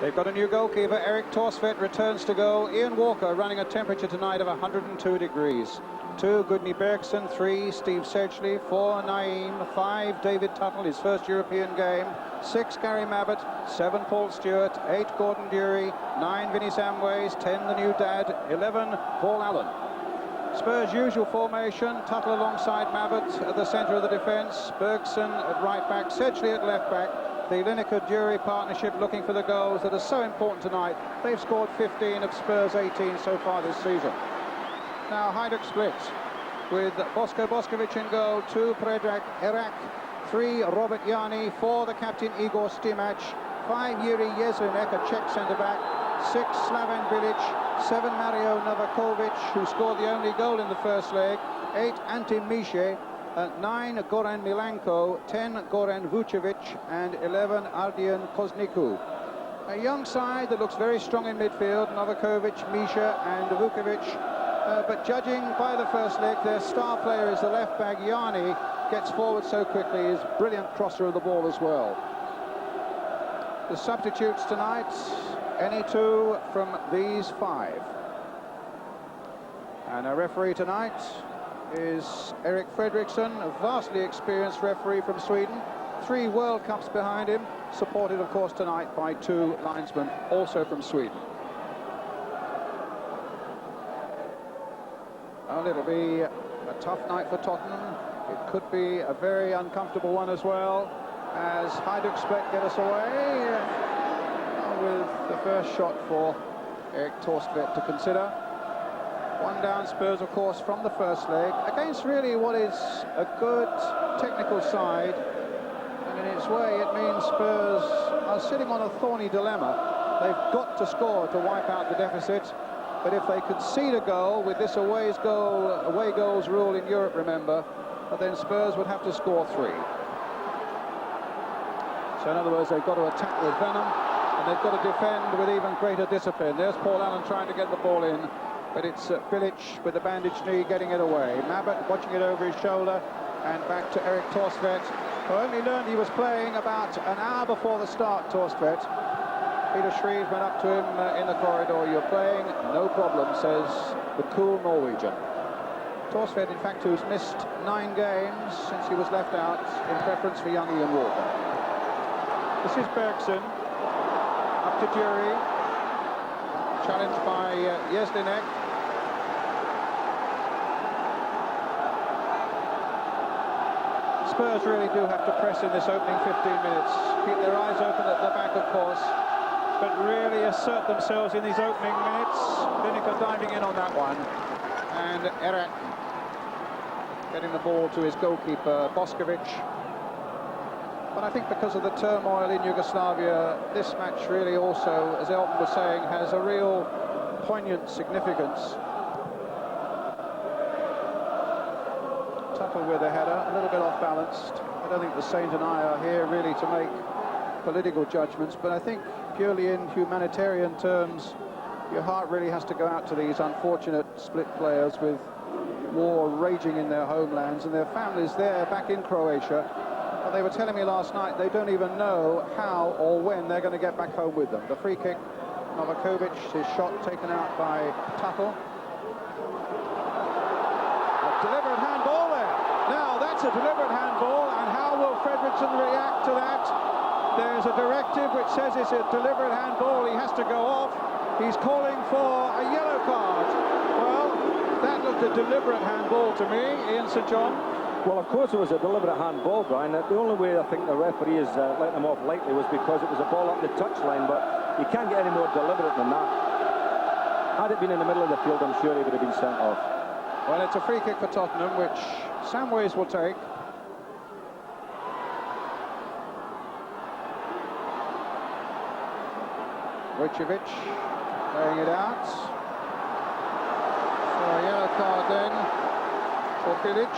They've got a new goalkeeper. Erik returns to go. Ian Walker running a temperature tonight of 102 degrees. 2, Gudni Bergson. 3, Steve Sedgley. 4, Naeem. 5, David Tuttle, his first European game. 6, Gary Mabbott. 7, Paul Stewart. 8, Gordon Durie. 9, Vinnie Samways. 10, the new dad. 11, Paul Allen. Spurs' usual formation. Tuttle alongside Mabbott at the centre of the defence. Bergson at right back. Sedgley at left back. The Lineker-Durie partnership looking for the goals that are so important tonight. They've scored 15 of Spurs' 18 so far this season. Now Hajduk Split with Bosko Boskovic in goal, 2 Predrag Erak, 3 Robert Jani, 4 the captain Igor Stimac, 5 Yuri Jezlinek, a Czech centre-back, 6 Slaven Bilic, 7 Mario Novakovic, who scored the only goal in the first leg, 8 Ante Miche, 9 Goran Milanko, 10 Goran Vucevic, and 11 Ardian Kozniku. A young side that looks very strong in midfield, Novakovic, Misha and Vucevic, but judging by the first leg, their star player is the left back Jani, gets forward so quickly, is a brilliant crosser of the ball as well. The substitutes tonight, any 2 from these 5. And our referee tonight is Erik Fredriksson, a vastly experienced referee from Sweden. 3 World Cups behind him, supported of course tonight by 2 linesmen also from Sweden. Well, it'll be a tough night for Tottenham. It could be a very uncomfortable one as well, as Hajduk Split get us away with the first shot for Erik Torstvedt to consider. 1 down Spurs, of course, from the first leg, against really what is a good technical side. And in its way, it means Spurs are sitting on a thorny dilemma. They've got to score to wipe out the deficit. But if they concede a goal with this away goals rule in Europe, remember, then Spurs would have to score 3. So in other words, they've got to attack with venom, and they've got to defend with even greater discipline. There's Paul Allen trying to get the ball in, but it's Bilic with the bandaged knee getting it away. Mabbott watching it over his shoulder, and back to Erik Torstvedt, who only learned he was playing about an hour before the start, Torstvedt. Peter Shreves went up to him in the corridor. You're playing, no problem, says the cool Norwegian. Torstvedt, in fact, who's missed 9 games since he was left out in preference for young Ian Walker. This is Bergson, up to Durie, challenged by Jezlinek. Spurs really do have to press in this opening 15 minutes, keep their eyes open at the back, of course, but really assert themselves in these opening minutes. Lineker diving in on that one, and Erak getting the ball to his goalkeeper, Boskovic. But I think because of the turmoil in Yugoslavia, this match really also, as Elton was saying, has a real poignant significance. Tuttle with a header, a little bit off balanced. I don't think the Saint and I are here really to make political judgments, but I think purely in humanitarian terms, your heart really has to go out to these unfortunate Split players with war raging in their homelands and their families there back in Croatia. They were telling me last night they don't even know how or when they're going to get back home with them. The free kick, Novakovic, his shot taken out by Tuttle. A deliberate handball there. Now that's a deliberate handball, and how will Fredriksson react to that? There's a directive which says it's a deliberate handball. He has to go off. He's calling for a yellow card. Well, that looked a deliberate handball to me, Ian St John. Well, of course it was a deliberate handball, Brian. The only way I think the referee is letting him off lightly was because it was a ball up the touchline, but you can't get any more deliberate than that. Had it been in the middle of the field, I'm sure he would have been sent off. Well, it's a free kick for Tottenham, which Samways will take. Vucevic laying it out. So a yellow card then for Bilic.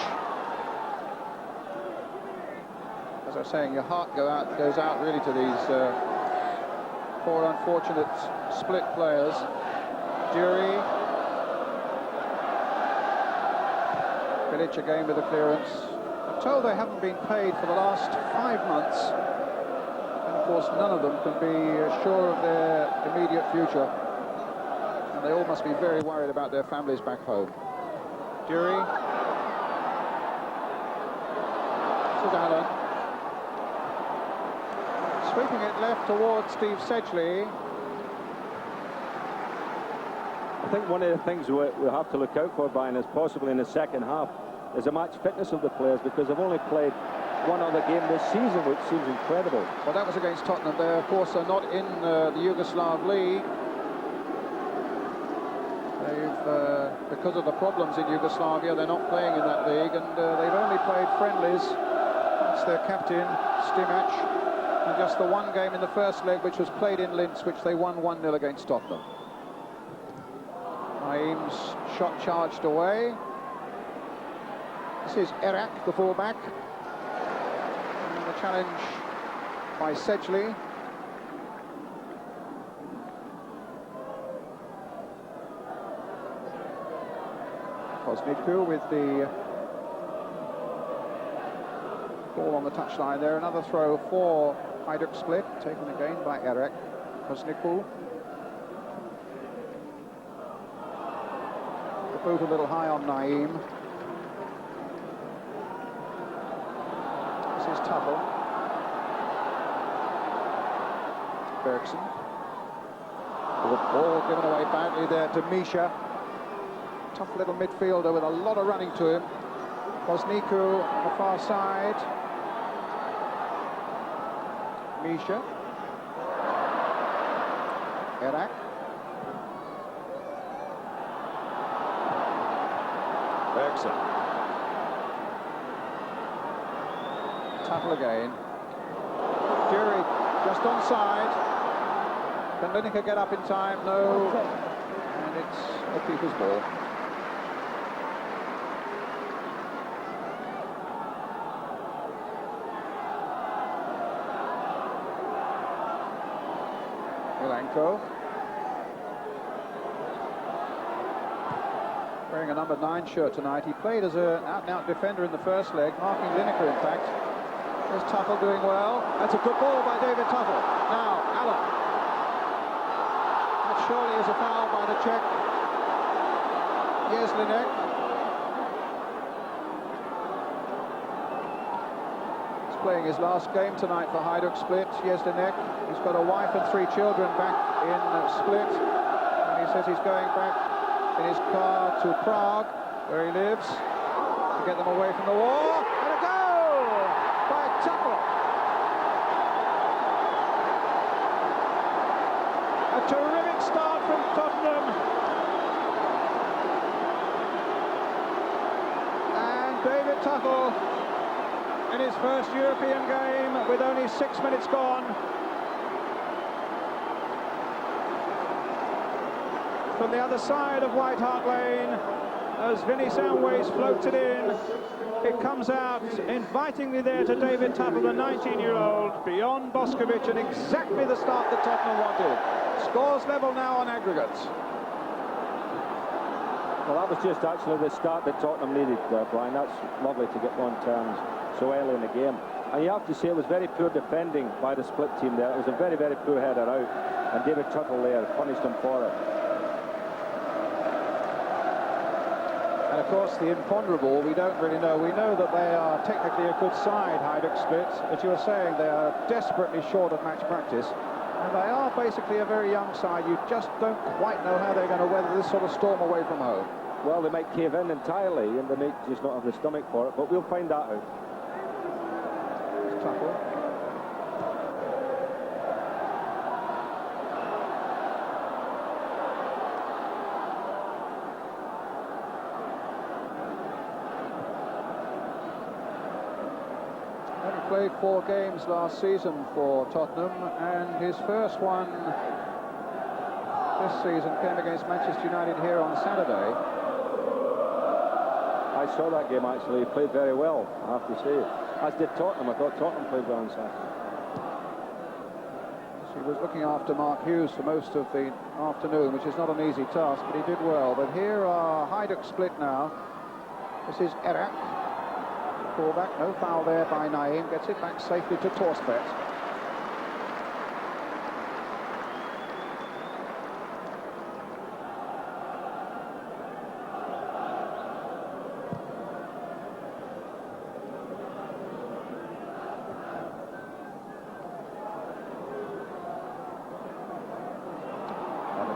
As I was saying, your heart goes out really to these 4 unfortunate Split players. Durie. Bilic again with the clearance. I'm told they haven't been paid for the last 5 months. And course, none of them can be sure of their immediate future. And they all must be very worried about their families back home. Dury. St. Allen. Sweeping it left towards Steve Sedgley. I think one of the things we have to look out for, Brian, is possibly in the second half, is the match fitness of the players, because they've only played one other game this season, which seems incredible. Well, that was against Tottenham. They, of course, are not in the Yugoslav League. They've, because of the problems in Yugoslavia, they're not playing in that league, and they've only played friendlies. That's their captain, Stimac, and just the one game in the first leg, which was played in Linz, which they won 1-0 against Tottenham. Naeem's shot charged away. This is Erik, the fullback. And the challenge by Sedgley. Kosniku with the ball on the touchline there. Another throw for Hajduk Split, taken again by Erik. Kosniku. The boot a little high on Naeem. This is Tuttle. Fredriksson. The ball given away badly there to Misha. Tough little midfielder with a lot of running to him. Kosniku on the far side. Misha. Erik. Fredriksson. Tuttle again. Dury just onside. Can Lineker get up in time? No. And it's a keeper's ball. Milenko. Wearing a number 9 shirt tonight. He played as an out-and-out defender in the first leg, marking Lineker, in fact. There's Tuttle doing well. That's a good ball by David Tuttle. Now, Allen. That surely is a foul by the Czech. Jezlinek. He's playing his last game tonight for Hajduk Split. Jezlinek. He's got a wife and 3 children back in Split. And he says he's going back in his car to Prague, where he lives, to get them away from the war. And a goal by Tuttle. A terrific start from Tottenham. And David Tuttle, in his first European game, with only 6 minutes gone. From the other side of White Hart Lane, as Vinnie Soundways floats it in, it comes out invitingly there to David Tuttle, the 19-year-old, beyond Boskovic, and exactly the start that Tottenham wanted. Scores level now on aggregates. Well, that was just actually the start that Tottenham needed, Brian. That's lovely to get on terms so early in the game. And you have to say it was very poor defending by the Split team there. It was a very, very poor header out, and David Tuttle there punished them for it. And of course, the imponderable, we don't really know. We know that they are technically a good side, Hajduk Split, but you were saying they are desperately short of match practice. And they are basically a very young side. You just don't quite know how they're going to weather this sort of storm away from home. Well, they might cave in entirely, and they might just not have the stomach for it, but we'll find that out. Tuttle. Played 4 games last season for Tottenham, and his first one this season came against Manchester United here on Saturday. I saw that game actually. He played very well, I have to say. As did Tottenham. I thought Tottenham played well on Saturday. He was looking after Mark Hughes for most of the afternoon, which is not an easy task, but he did well. But here are Hajduk Split now. This is Erik. Fullback, no foul there by Naeem, gets it back safely to Torstvedt.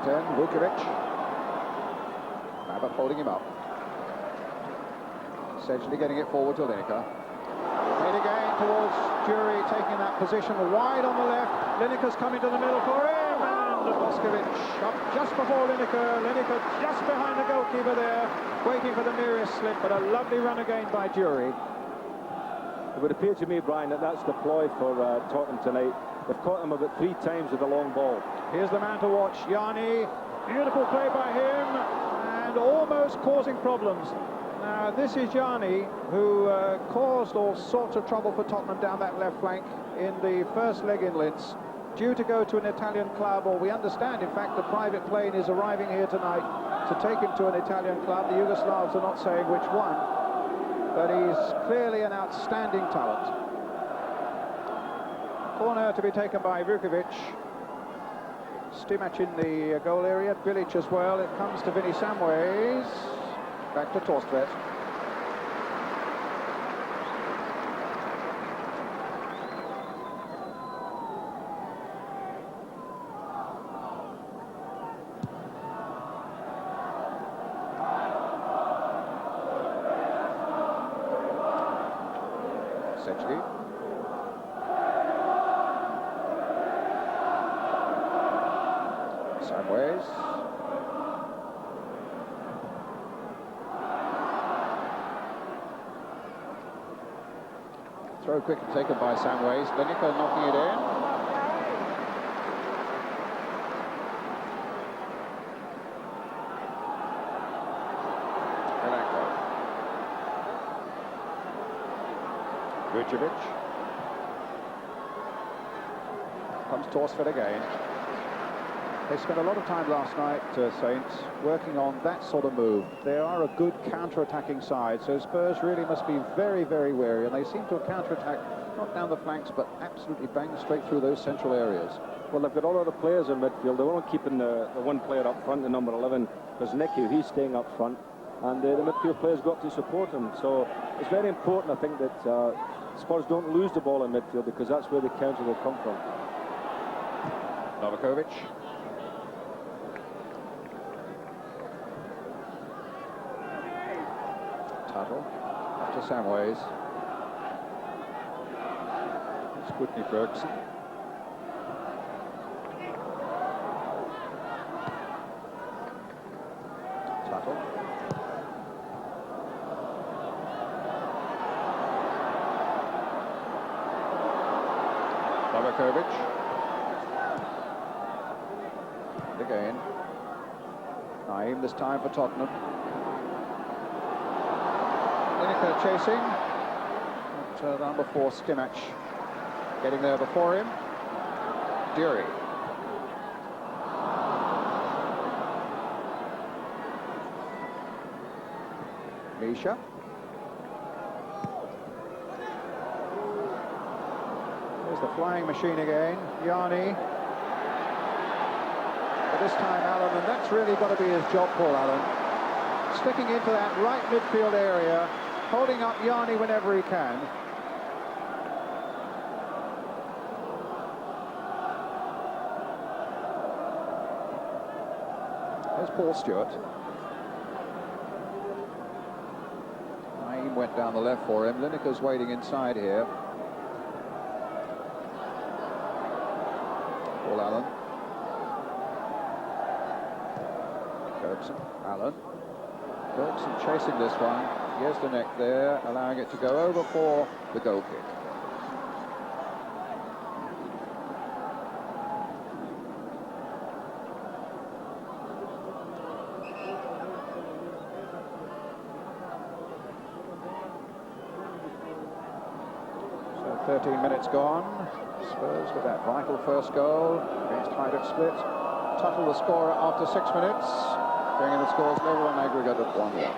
Number 10, Vukovic. Abbott holding him up. Sedgley getting it forward to Lineker. Made again towards Jury, taking that position wide on the left. Lineker's coming to the middle for him, and Boskovic up just before Lineker. Lineker just behind the goalkeeper there, waiting for the nearest slip, but a lovely run again by Jury. It would appear to me, Brian, that that's the ploy for Tottenham tonight. They've caught him about 3 times with the long ball. Here's the man to watch, Yanni. Beautiful play by him, and almost causing problems. Now, this is Yanni, who caused all sorts of trouble for Tottenham down that left flank in the first leg in Linz. Due to go to an Italian club, or we understand, in fact, the private plane is arriving here tonight to take him to an Italian club. The Yugoslavs are not saying which one, but he's clearly an outstanding talent. Corner to be taken by Vukovic. Stimac in the goal area, Bilic as well. It comes to Vinny Samways. Back to Torstvedt. Sedgley. Samways. Throw quickly taken by Samways. Lineker knocking it in. Vukovic. Comes Torstvedt again. They spent a lot of time last night, Saints, working on that sort of move. They are a good counter-attacking side, so Spurs really must be very, very wary, and they seem to counter-attack not down the flanks, but absolutely bang straight through those central areas. Well, they've got all of the players in midfield. They're only keeping the one player up front, the number 11, because Nicky, he's staying up front, and the midfield players got to support him. So it's very important, I think, that Spurs don't lose the ball in midfield, because that's where the counter will come from. Novakovic. Tuttle. Up to Samways. It's Fredriksson. Tuttle. Novakovic. Again. Naeem this time for Tottenham. Lineker chasing. Number 4, Stimac. Getting there before him. Dury. Misha. There's the flying machine again. Yanni. But this time Allen, and that's really got to be his job, Paul Allen. Sticking into that right midfield area, holding up Yanni whenever he can. There's Paul Stewart. Naeem went down the left for him. Lineker's waiting inside here. Paul Allen. Fredriksson. Allen. Fredriksson chasing this one. Here's the neck there, allowing it to go over for the goal kick. So 13 minutes gone. Spurs with that vital first goal against Hajduk Split. Tuttle the scorer after 6 minutes, bringing the scores level on aggregate at 1-1.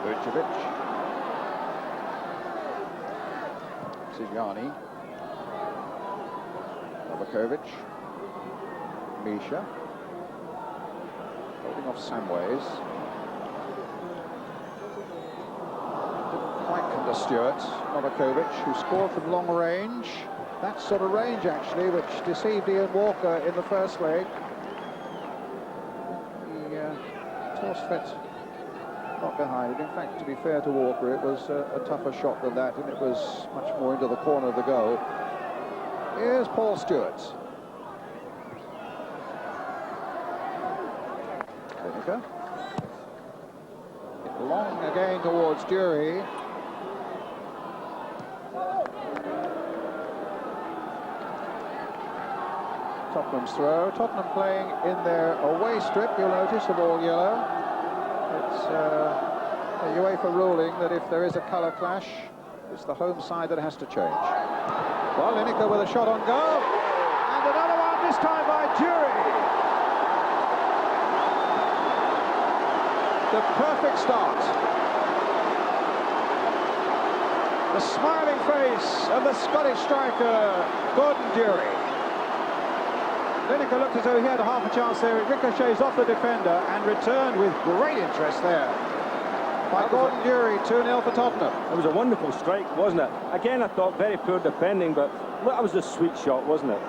Vukovic. Yanni. Novakovic. Misha. Getting off Samways. Didn't quite come to Stewart. Novakovic, who scored from long range. That sort of range, actually, which deceived Ian Walker in the first leg. The Torsfett not behind it. In fact, to be fair to Walker, it was a tougher shot than that, and it was much more into the corner of the goal. Here's Paul Stewart. Lineker. Long again towards Dury. Tottenham's throw. Tottenham playing in their away strip, you'll notice, of all yellow. It's a UEFA ruling that if there is a colour clash, it's the home side that has to change. Well, Lineker with a shot on goal. And another one, this time by Dury. The perfect start. The smiling face of the Scottish striker, Gordon Dury. Lineker looked as though he had half a chance there. It ricochets off the defender and returned with great interest there by Gordon Dury. 2-0 for Tottenham. It was a wonderful strike, wasn't it? Again, I thought very poor defending, but look, that was a sweet shot, wasn't it?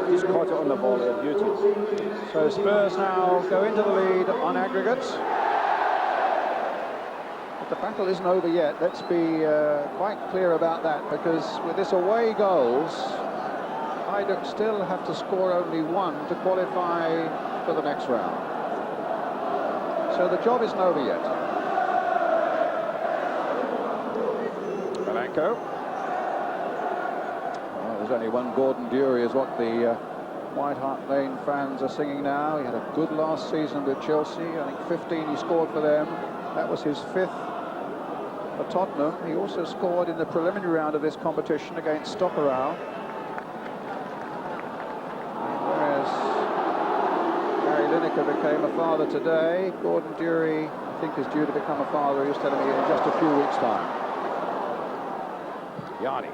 Just caught it on the volley, a beauty. So Spurs now go into the lead on aggregate. But the battle isn't over yet. Let's be quite clear about that, because with this away goals, Hajduk still have to score only one to qualify for the next round. So the job isn't over yet. Well, there's only one Gordon Dury, is what the White Hart Lane fans are singing now. He had a good last season with Chelsea. I think 15 he scored for them. That was his 5th for Tottenham. He also scored in the preliminary round of this competition against Stockerau. Whereas Gary Lineker became a father today, Gordon Dury, I think, is due to become a father, he was telling me, in just a few weeks' time. Yanni.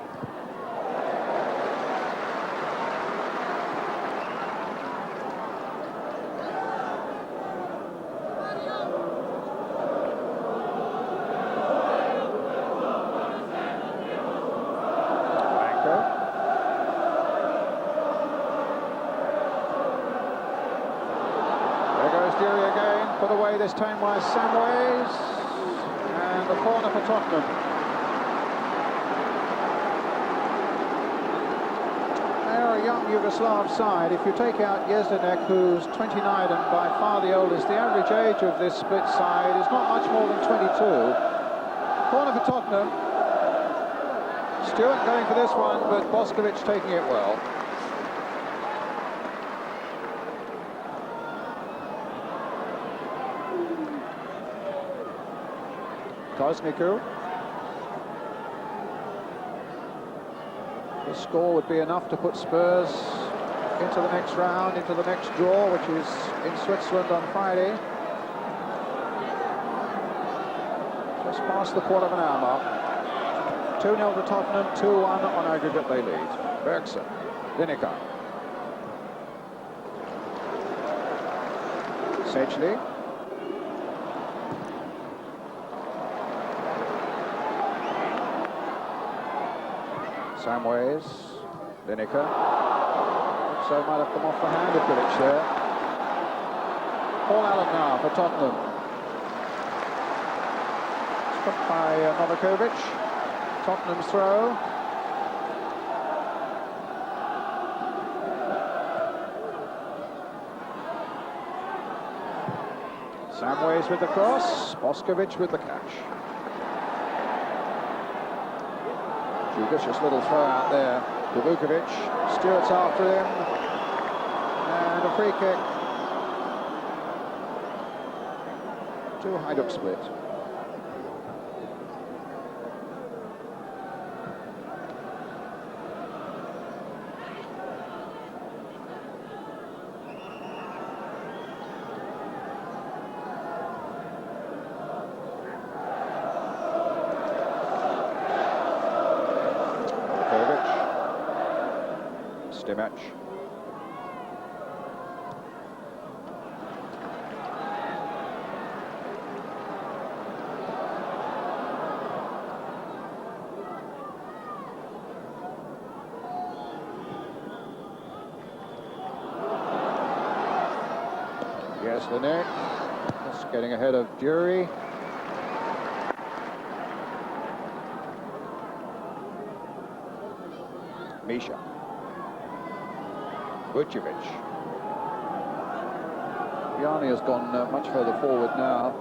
Dury again, put away this time by Samways, and the corner for Tottenham. They're a young Yugoslav side. If you take out Jezdenek, who's 29 and by far the oldest, the average age of this split side is not much more than 22. Corner for Tottenham. Stewart going for this one, but Boskovic taking it well. Kosniku. The score would be enough to put Spurs into the next round, into the next draw, which is in Switzerland on Friday. Just past the quarter of an hour mark. 2-0 to Tottenham, 2-1 on aggregate they lead. Fredriksson, Lineker. Sedgley. Samways, Lineker. So might have come off the hand of Bilic there. Paul Allen now for Tottenham. Struck by Novakovic. Tottenham's throw. Samways with the cross. Boskovic with the catch. Judicious little throw out there to Vukovic. Stewart's after him. And a free kick to Hajduk Split. Match. Yes, the net. Just getting ahead of Jury. Misha. Vucevic. Yanni has gone much further forward now.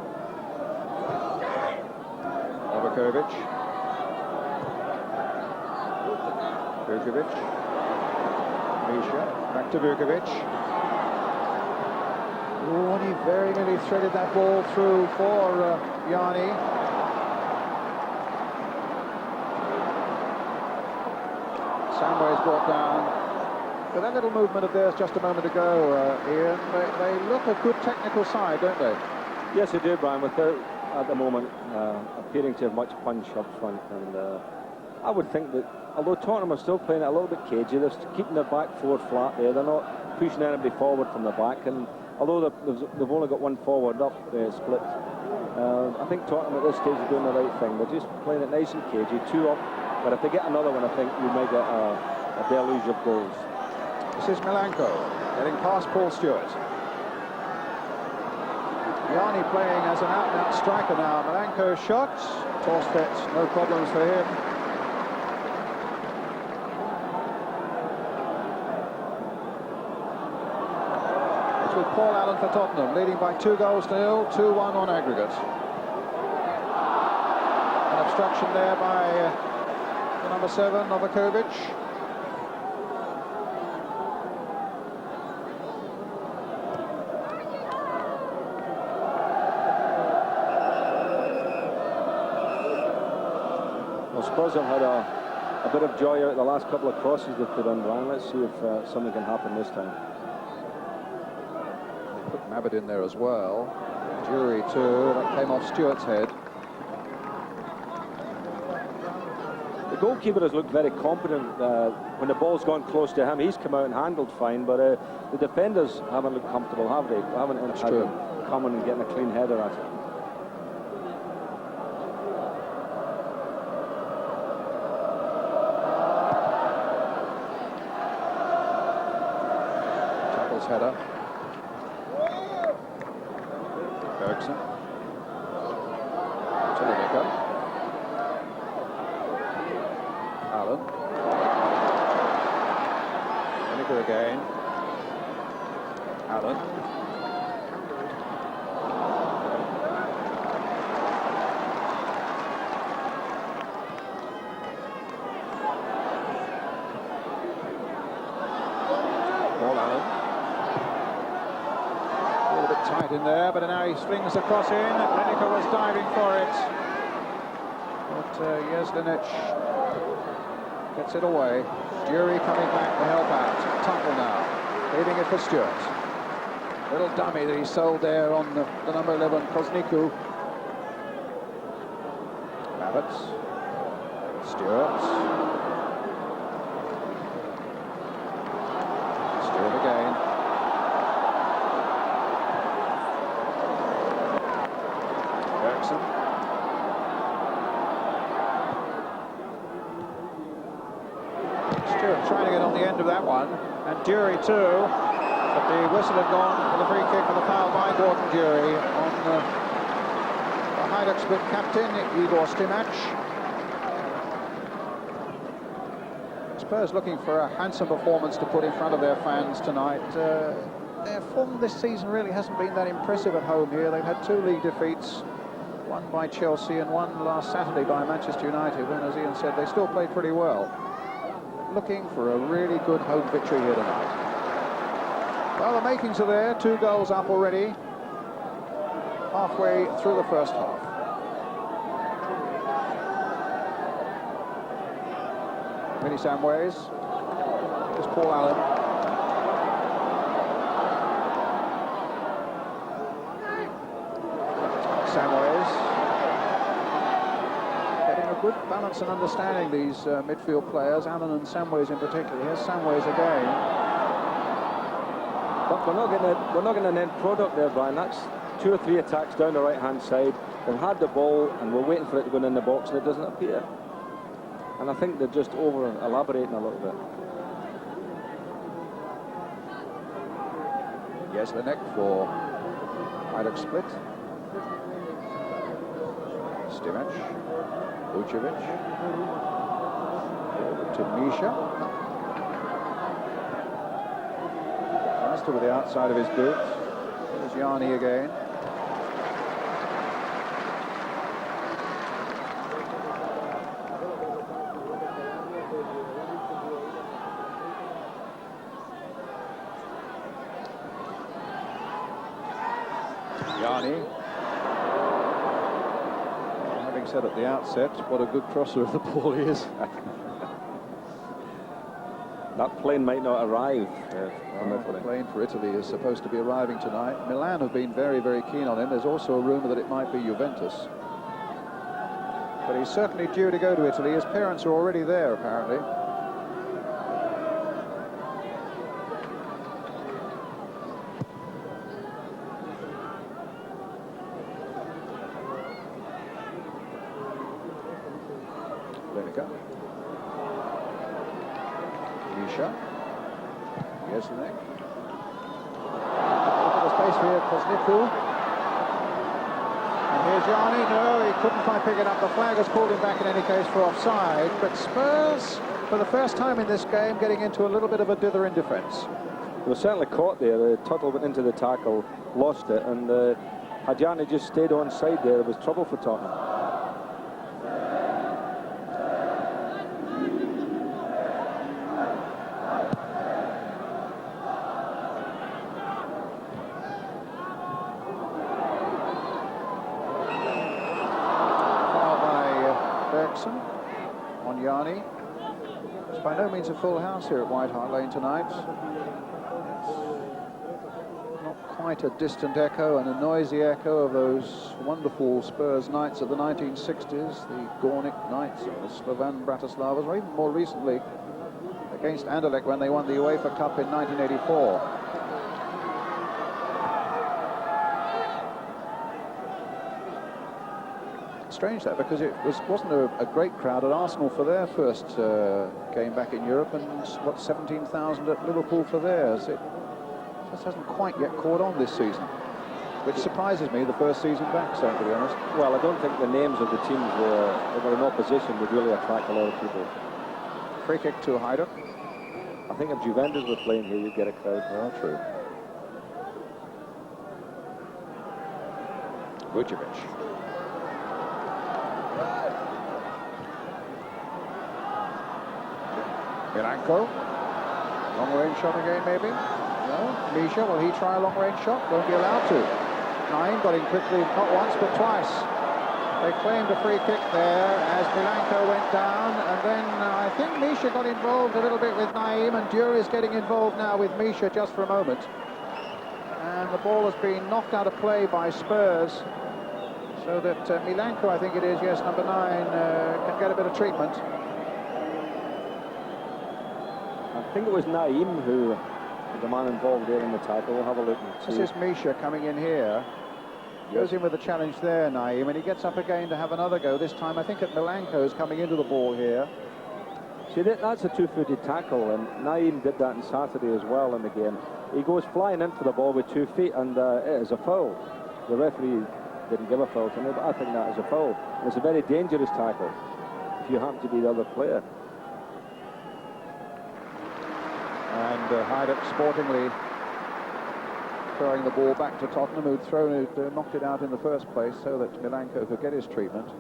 Novakovic. Vucevic. Misha. Back to Vucevic. Oh, and he very nearly threaded that ball through for Yanni. Samway's brought down. But that little movement of theirs just a moment ago, Ian, they look a good technical side, don't they? Yes, they do, Brian, without, at the moment, appearing to have much punch up front. And I would think that, although Tottenham are still playing it a little bit cagey, they're keeping their back four flat there. They're not pushing anybody forward from the back. And although they've only got one forward up, Split, I think Tottenham at this stage are doing the right thing. They're just playing it nice and cagey, two up. But if they get another one, I think you may get a deluge of goals. This is Milanko getting past Paul Stewart. Yanni playing as an out-and-out striker now. Milanko shot. Torstvedt, no problems for him. It's with Paul Allen for Tottenham, leading by 2-0, 2-1 on aggregate. An obstruction there by the number 7, Novakovic. Spurs have had a bit of joy out of the last couple of crosses they've put on, Brian. Let's see if something can happen this time. They put Mabbutt in there as well. Jury too. That came off Stewart's head. The goalkeeper has looked very competent when the ball's gone close to him. He's come out and handled fine, but the defenders haven't looked comfortable, have they? Haven't had him coming and getting a clean header at it. Header. Fredriksson. Tolimico. Allen. Tolimico again. Allen. Tight in there, but now he swings the cross in. Lineker was diving for it, but Jeslinich gets it away. Jury coming back to help out. Tuttle now, leaving it for Stewart. Little dummy that he sold there on the number 11, Kozniku. Mabbutt. Stewart. Stewart again. Stewart trying to get on the end of that one, and Jury too, but the whistle had gone for the free kick for the foul by Gordon Jury on the Hajduk Split captain, Igor Stimac. Spurs looking for a handsome performance to put in front of their fans tonight. Their form this season really hasn't been that impressive at home here. They've had 2 league defeats, one by Chelsea and one last Saturday by Manchester United, when, as Ian said, they still played pretty well. Looking for a really good home victory here tonight. Well, the makings are there. 2 goals up already, halfway through the first half. Vinny Samways. Here's Paul Allen. Samways. Getting a good balance and understanding, these midfield players, Allen and Samways in particular. Here's Samways again. But we're not getting an end product there, Brian. That's 2 or 3 attacks down the right-hand side. They've had the ball and we're waiting for it to go in the box and it doesn't appear. And I think they're just over-elaborating a little bit. Yes, the neck for Hajduk Split. Stimac. Vucevic. Over to Misha. Faster with the outside of his boot. There's Yanni again. Yanni. Having said at the outset what a good crosser of the ball he is. That plane might not arrive. The plane for Italy is supposed to be arriving tonight. Milan have been very, very keen on him. There's also a rumour that it might be Juventus. But he's certainly due to go to Italy. His parents are already there, apparently. Misha. Here's the neck. Look at the space here, Kosniku. And here's Yanni. No, he couldn't quite pick it up. The flag has called him back in any case for offside. But Spurs, for the first time in this game, getting into a little bit of a dither in defence. They were certainly caught there. Tuttle went into the tackle, lost it, and had Yanni just stayed on side there, it was trouble for Tottenham. Fredriksson on Yanni. It's by no means a full house here at White Hart Lane tonight. It's not quite a distant echo and a noisy echo of those wonderful Spurs nights of the 1960s, the Gornik nights of the Slovan Bratislavas, or even more recently against Anderlecht when they won the UEFA Cup in 1984. Strange that, because it wasn't a great crowd at Arsenal for their first game back in Europe, and what, 17,000 at Liverpool for theirs. It just hasn't quite yet caught on this season, which surprises me, the first season back, so to be honest. Well, I don't think the names of the teams that were in opposition would really attract a lot of people. Free kick to Hajduk. I think if Juventus were playing here, you'd get a crowd. Well, true. Vucevic. Milanko. Long-range shot again, maybe? No. Misha, will he try a long-range shot? Won't be allowed to. Naim got in quickly, not once, but twice. They claimed a free kick there as Milanko went down, and then I think Misha got involved a little bit with Naim, and Dure is getting involved now with Misha just for a moment. And the ball has been knocked out of play by Spurs, so that Milanko, I think it is, yes, number 9, can get a bit of treatment. I think it was Naim who was the man involved there in the tackle. We'll have a look and see. This is Misha coming in here. Goes in with a challenge there, Naim, and he gets up again to have another go. This time, I think at Milanko's coming into the ball here. See, that's a two-footed tackle, and Naim did that on Saturday as well in the game. He goes flying in for the ball with 2 feet, and it is a foul. The referee didn't give a foul to me, but I think that is a foul. And it's a very dangerous tackle if you happen to be the other player. And Hajduk sportingly throwing the ball back to Tottenham, who'd knocked it out in the first place so that Milanko could get his treatment.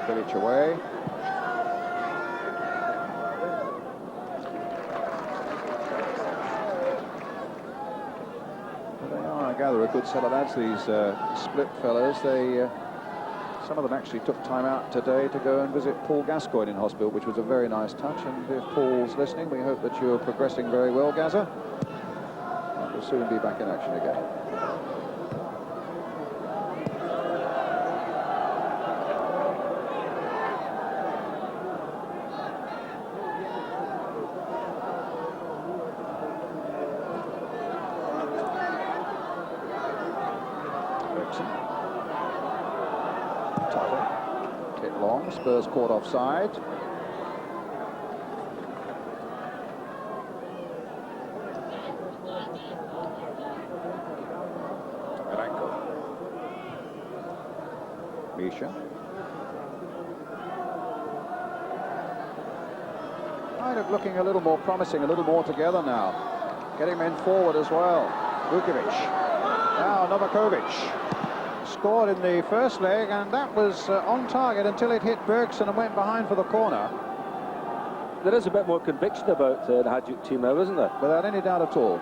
Bilic away. I gather a good set of lads, these Split fellas. Some of them actually took time out today to go and visit Paul Gascoigne in hospital, which was a very nice touch. And if Paul's listening, we hope that you're progressing very well, Gazza. And we'll soon be back in action again. Hit long, Spurs caught offside. Misha. Kind of looking a little more promising, a little more together now. Getting men forward as well. Vukovic. Now Novakovic. Scored in the first leg, and that was on target until it hit Bergson and went behind for the corner. There is a bit more conviction about the Hajduk team now, isn't there? Without any doubt at all.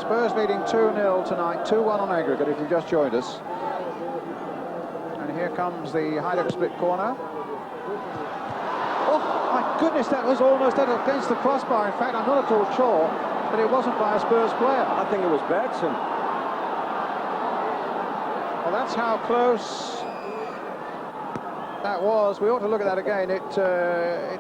Spurs leading 2-0 tonight, 2-1 on aggregate if you've just joined us. And here comes the Hajduk Split corner. Oh, my goodness, that was almost against the crossbar. In fact, I'm not at all sure that it wasn't by a Spurs player. I think it was Fredriksson. Well, that's how close that was. We ought to look at that again. It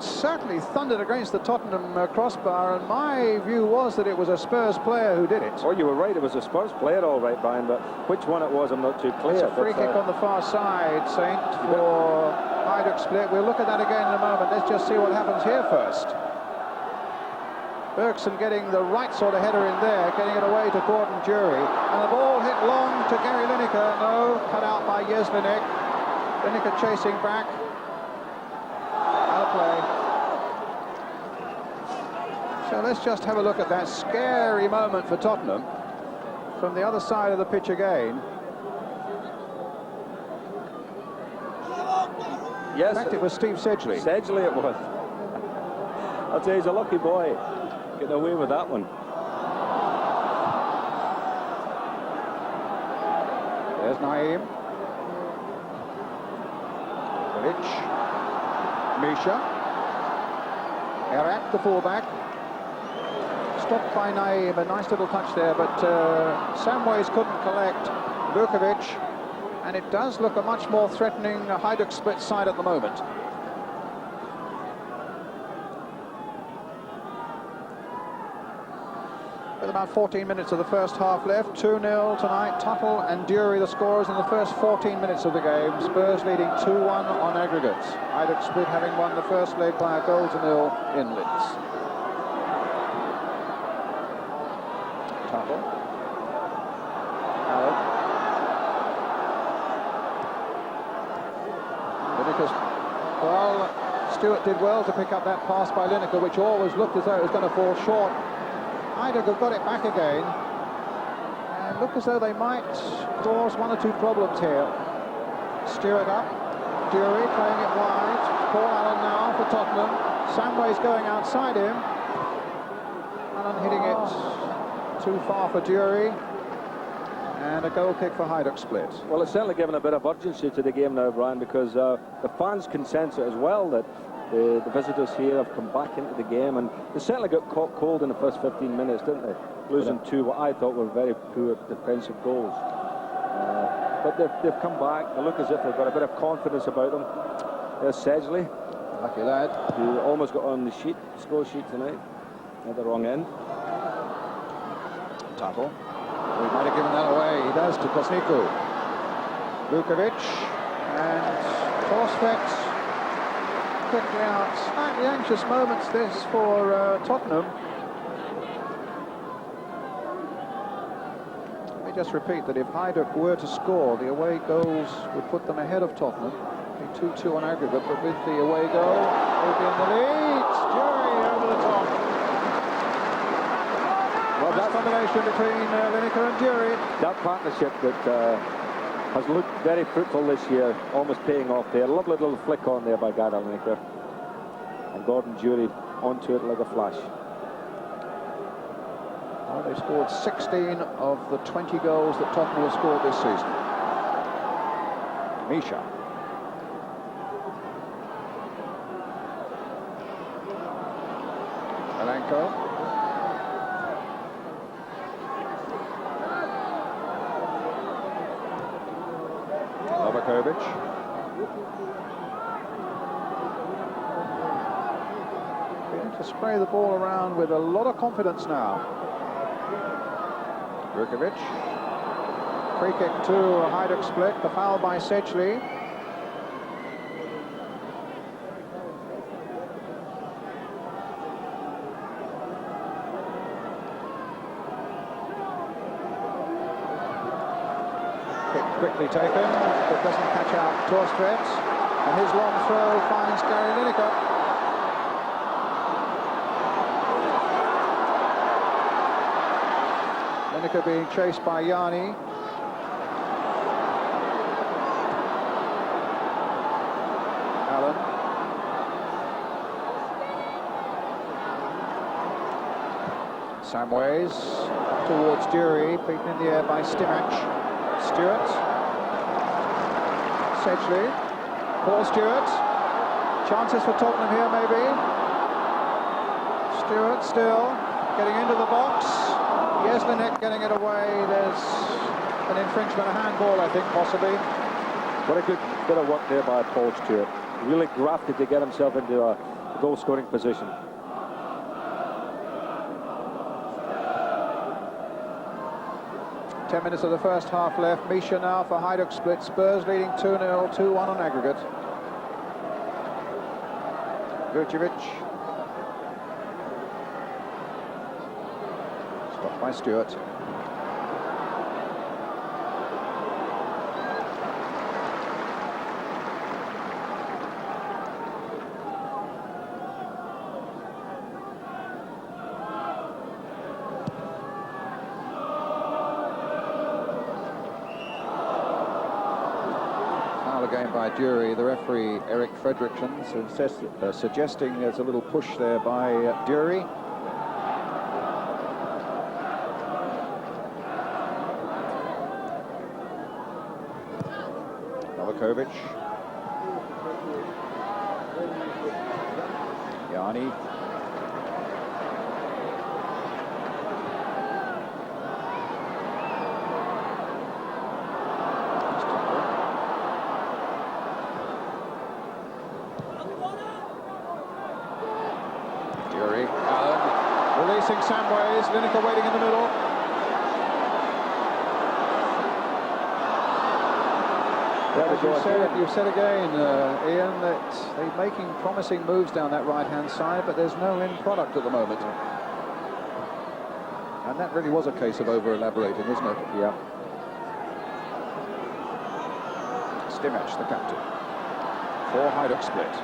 certainly thundered against the Tottenham crossbar, and my view was that it was a Spurs player who did it. Oh, you were right. It was a Spurs player, all right, Brian, but which one it was, I'm not too clear. It's a free kick on the far side, Saint, for Hajduk Split. We'll look at that again in a moment. Let's just see what happens here first. Bergson getting the right sort of header in there, getting it away to Gordon Jury, and the ball hit long to Gary Lineker. No, cut out by Jeslinek. Lineker chasing back. Out of play. So let's just have a look at that scary moment for Tottenham from the other side of the pitch again. Yes, in fact, it was Steve Sedgley. Sedgley it was. I'll tell you, he's a lucky boy getting away with that one. There's Naeem. Misha. Erik, the fullback. Stopped by Naeem. A nice little touch there, but Samways couldn't collect. Vukovic. And it does look a much more threatening Hajduk Split side at the moment. With about 14 minutes of the first half left, 2-0 tonight. Tuttle and Dury the scorers in the first 14 minutes of the game. Spurs leading 2-1 on aggregates. Hajduk Split having won the first leg by a 1-0 in Linz. Tuttle. Howard. Lineker's, well, Stewart did well to pick up that pass by Lineker, which always looked as though it was going to fall short. Hajduk have got it back again, and look as though they might cause one or two problems here. Stewart up, Dury playing it wide, Paul Allen now for Tottenham. Samway's going outside him, Allen hitting it too far for Dury, and a goal kick for Hajduk Split. Well, it's certainly given a bit of urgency to the game now, Brian, because the fans can sense it as well that the visitors here have come back into the game, and they certainly got caught cold in the first 15 minutes, didn't they? Losing two what I thought were very poor defensive goals. But they've come back. They look as if they've got a bit of confidence about them. There's Sedgley. Lucky lad. Who almost got on the score sheet tonight. At the wrong end. Tuttle. He might have given that away. He does to Kosniku. Vukovic. And Torsvet. Quickly out. Slightly anxious moments this for Tottenham. Let me just repeat that if Hajduk were to score, the away goals would put them ahead of Tottenham. Be 2-2 on aggregate, but with the away goal, they'll be in the lead. Jury over the top. Well, that combination between Lineker and Dury. That partnership that has looked very fruitful this year, almost paying off there. Lovely little flick on there by Gary Lineker. And Gordon Dury onto it like a flash. Well, they've scored 16 of the 20 goals that Tottenham have scored this season. Misha. Alenko. Novakovic. Beginning to spray the ball around with a lot of confidence now. Vukovic. Free kick to Hajduk Split. The foul by Sedgley. quickly taken, but doesn't catch out Torstvedt. And his long throw finds Gary Lineker. Lineker being chased by Yanni. Allen. Samways towards Dury, beaten in the air by Stimac. Stewart. Sedgley. Paul Stewart. Chances for Tottenham here, maybe. Stewart still getting into the box. Jeslinek getting it away. There's an infringement, a handball, I think, possibly. What a good bit of work there by Paul Stewart. Really grafted to get himself into a goal-scoring position. Ten minutes of the first half left. Misha now for Hajduk Split. Spurs leading 2-0, 2-1 on aggregate. Vucevic. Stopped by Stewart. Again by Dury, the referee Erik Fredriksson suggesting there's a little push there by Dury. Novakovic. Yanni. Releasing Samways, Lineker waiting in the middle. You've said again, Ian, that they're making promising moves down that right-hand side, but there's no end product at the moment. And that really was a case of over-elaborating, isn't it? Yeah. Stimac, the captain, for Hajduk Split.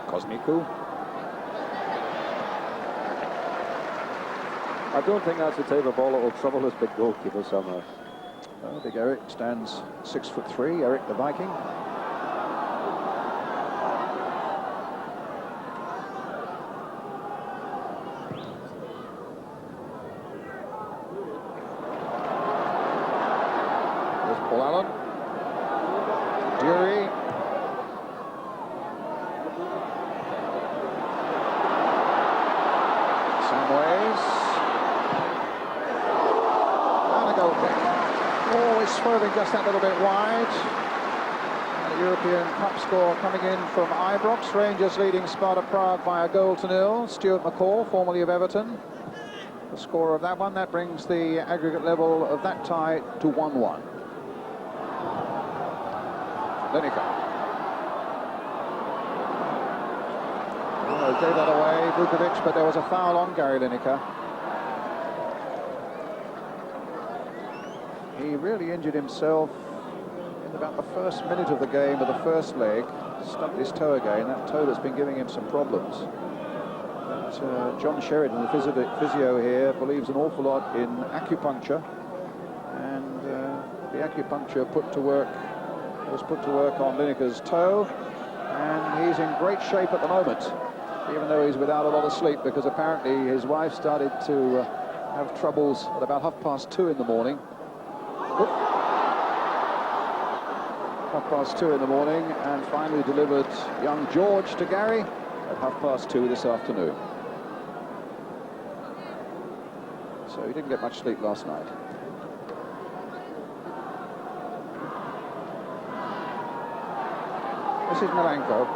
Kosmiku. I don't think that's the type of ball that will trouble this big goalkeeper somehow. Well, big Erik stands 6'3", Erik the Viking. There's Paul Allen. Dury. Samways. Always swerving just that little bit wide. And the European Cup score coming in from Ibrox. Rangers leading Sparta Prague by 1-0. Stuart McCall, formerly of Everton, the scorer of that one. That brings the aggregate level of that tie to 1-1. Lineker. Oh, gave that away, Vucevic, but there was a foul on Gary Lineker. He really injured himself in about the first minute of the game of the first leg. Stubbed his toe again, that toe that's been giving him some problems. But John Sheridan, the physio here, believes an awful lot in acupuncture. And the acupuncture was put to work on Lineker's toe. And he's in great shape at the moment, even though he's without a lot of sleep, because apparently his wife started to have troubles at about 2:30 in the morning. 2:30 in the morning, and finally delivered young George to Gary at 2:30 this afternoon. So he didn't get much sleep last night. This is Milenko.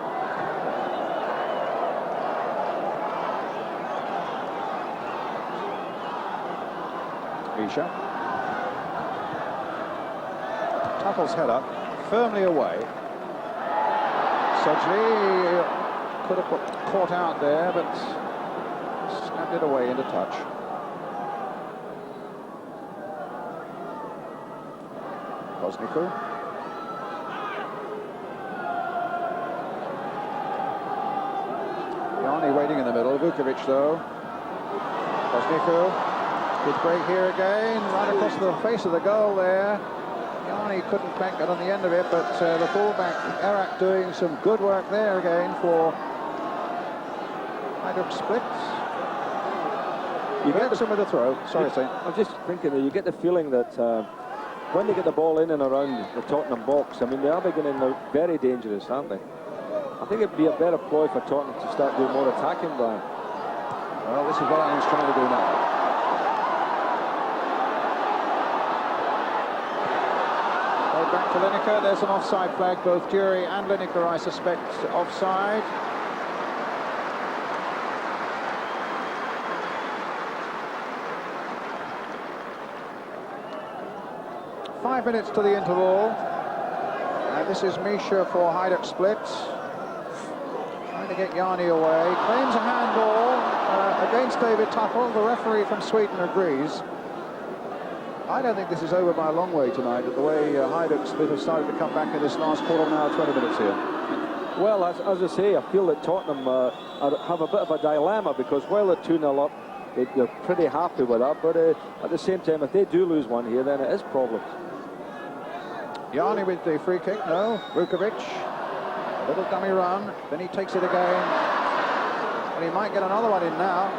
Misha. Tuttle's header, firmly away. Sedgley could have caught out there, but snapped it away into touch. Kosniku. Yanni waiting in the middle. Vukovic though. Kosniku. Good break here again, right across the face of the goal there. Yanni couldn't quite get on the end of it, but the fullback Erik doing some good work there again for Hajduk Split. You get some with the throw. Sorry, Saint. I'm just thinking that you get the feeling that when they get the ball in and around the Tottenham box, I mean, they are beginning to look very dangerous, aren't they? I think it'd be a better ploy for Tottenham to start doing more attacking, Brian. Well, this is what Ireland's trying to do now. Back to Lineker. There's an offside flag. Both Dury and Lineker, I suspect, offside. Five minutes to the interval. And this is Misha for Hajduk Split. Trying to get Yanni away. Claims a handball against David Tuttle. The referee from Sweden agrees. I don't think this is over by a long way tonight, but the way Hajduk Split have started to come back in this last quarter of an hour, 20 minutes here. Well, as I say, I feel that Tottenham have a bit of a dilemma, because while they're 2-0 up, they're pretty happy with that, but at the same time, if they do lose one here, then it is problems. Yanni with the free kick, no. Vukovic, a little dummy run, then he takes it again, and he might get another one in now.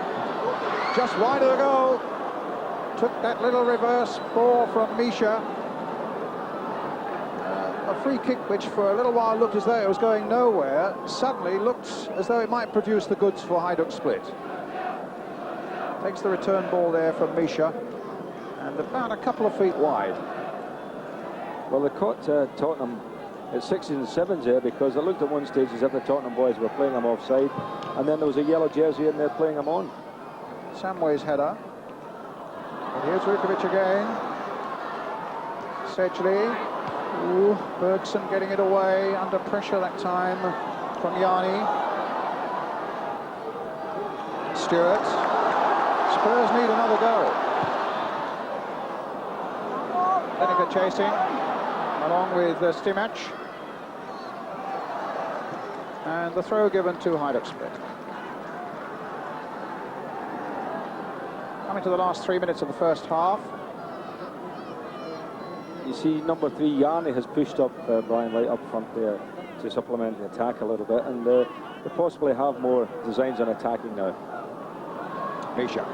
Just wide of the goal. Took that little reverse ball from Misha. A free kick which for a little while looked as though it was going nowhere, suddenly looked as though it might produce the goods for Hajduk Split. Takes the return ball there from Misha, and about a couple of feet wide. Well, they caught Tottenham at 6s and 7s here, because it looked at one stage as if the Tottenham boys were playing them offside, and then there was a yellow jersey in there playing them on. Samway's header. And here's Vukovic again. Sedgley. Ooh, Bergson getting it away, under pressure that time from Yanni. Stewart. Spurs need another goal. Lineker chasing, along with Stimac. And the throw given to Hajduk Split. Coming to the last 3 minutes of the first half. You see, number 3, Yanni, has pushed up Brian right up front there to supplement the attack a little bit, and they possibly have more designs on attacking now. Misha.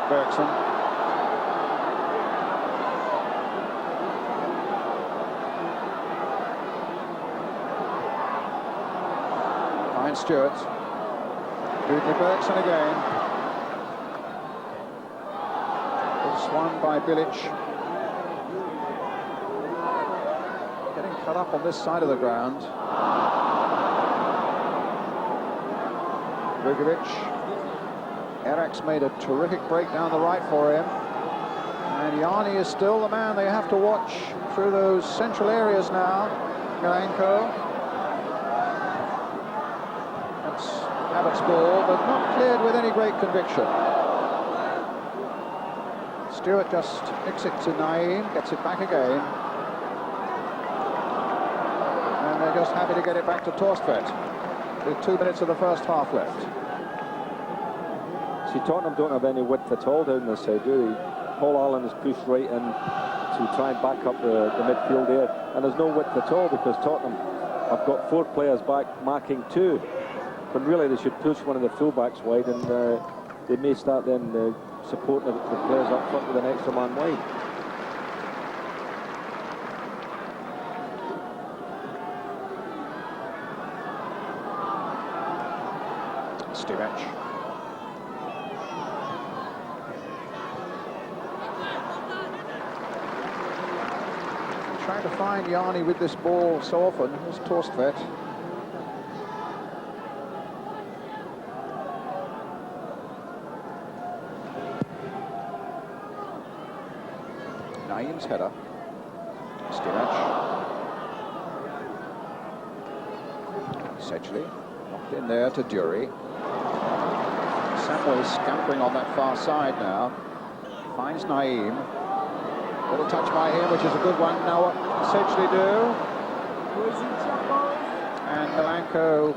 Fredriksson. Finds Stewart. Fredriksson again. Swung by Bilic. Getting cut up on this side of the ground. Vukovic. Erik's made a terrific break down the right for him. And Yanni is still the man they have to watch through those central areas now. Milenko. That's Abbott's ball, but not cleared with any great conviction. Stewart just nicks it to Naeem, gets it back again. And they're just happy to get it back to Torstvedt with 2 minutes of the first half left. See, Tottenham don't have any width at all down this side, do they? Paul Allen is pushed right in to try and back up the midfield there, and there's no width at all, because Tottenham have got 4 players back marking 2, when really they should push one of the fullbacks wide, and they may start then supporting the players up front with an extra man wide. Stimac. Trying to find Yanni with this ball so often. Here's Torstvedt. Naeem's header. Stimac. Sedgley. Knocked in there to Dury. Samway scampering on that far side now. Finds Naeem. Little touch by him, which is a good one. Now what does Sedgley do? And Milanko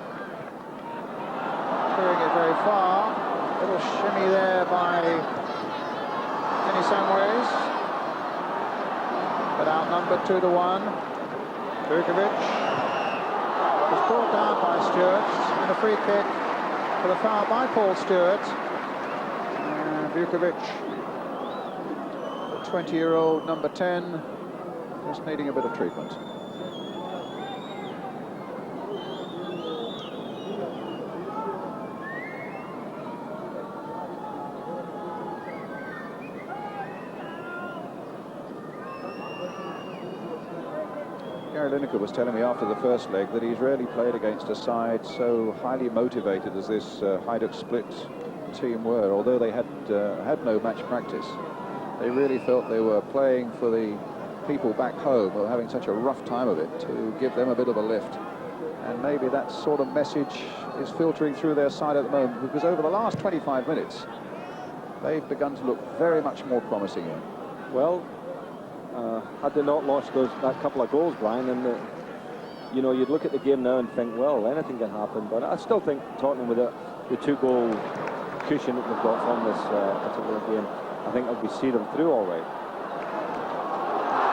clearing it very far. Little shimmy there by Kenny Samways. But outnumbered 2-1. Vukovic was brought down by Stewart, and a free kick for the foul by Paul Stewart. And Vukovic, the 20-year-old number 10, just needing a bit of treatment. Gary Lineker was telling me after the first leg that he's rarely played against a side so highly motivated as this Hajduk Split team were. Although they had no match practice, they really felt they were playing for the people back home who were having such a rough time of it, to give them a bit of a lift. And maybe that sort of message is filtering through their side at the moment, because over the last 25 minutes they've begun to look very much more promising. Well, had they not lost that couple of goals, Brian, and you know, you'd look at the game now and think, well, anything can happen. But I still think Tottenham, with the 2-goal cushion that they've got from this particular game, I think they'll be see them through all right.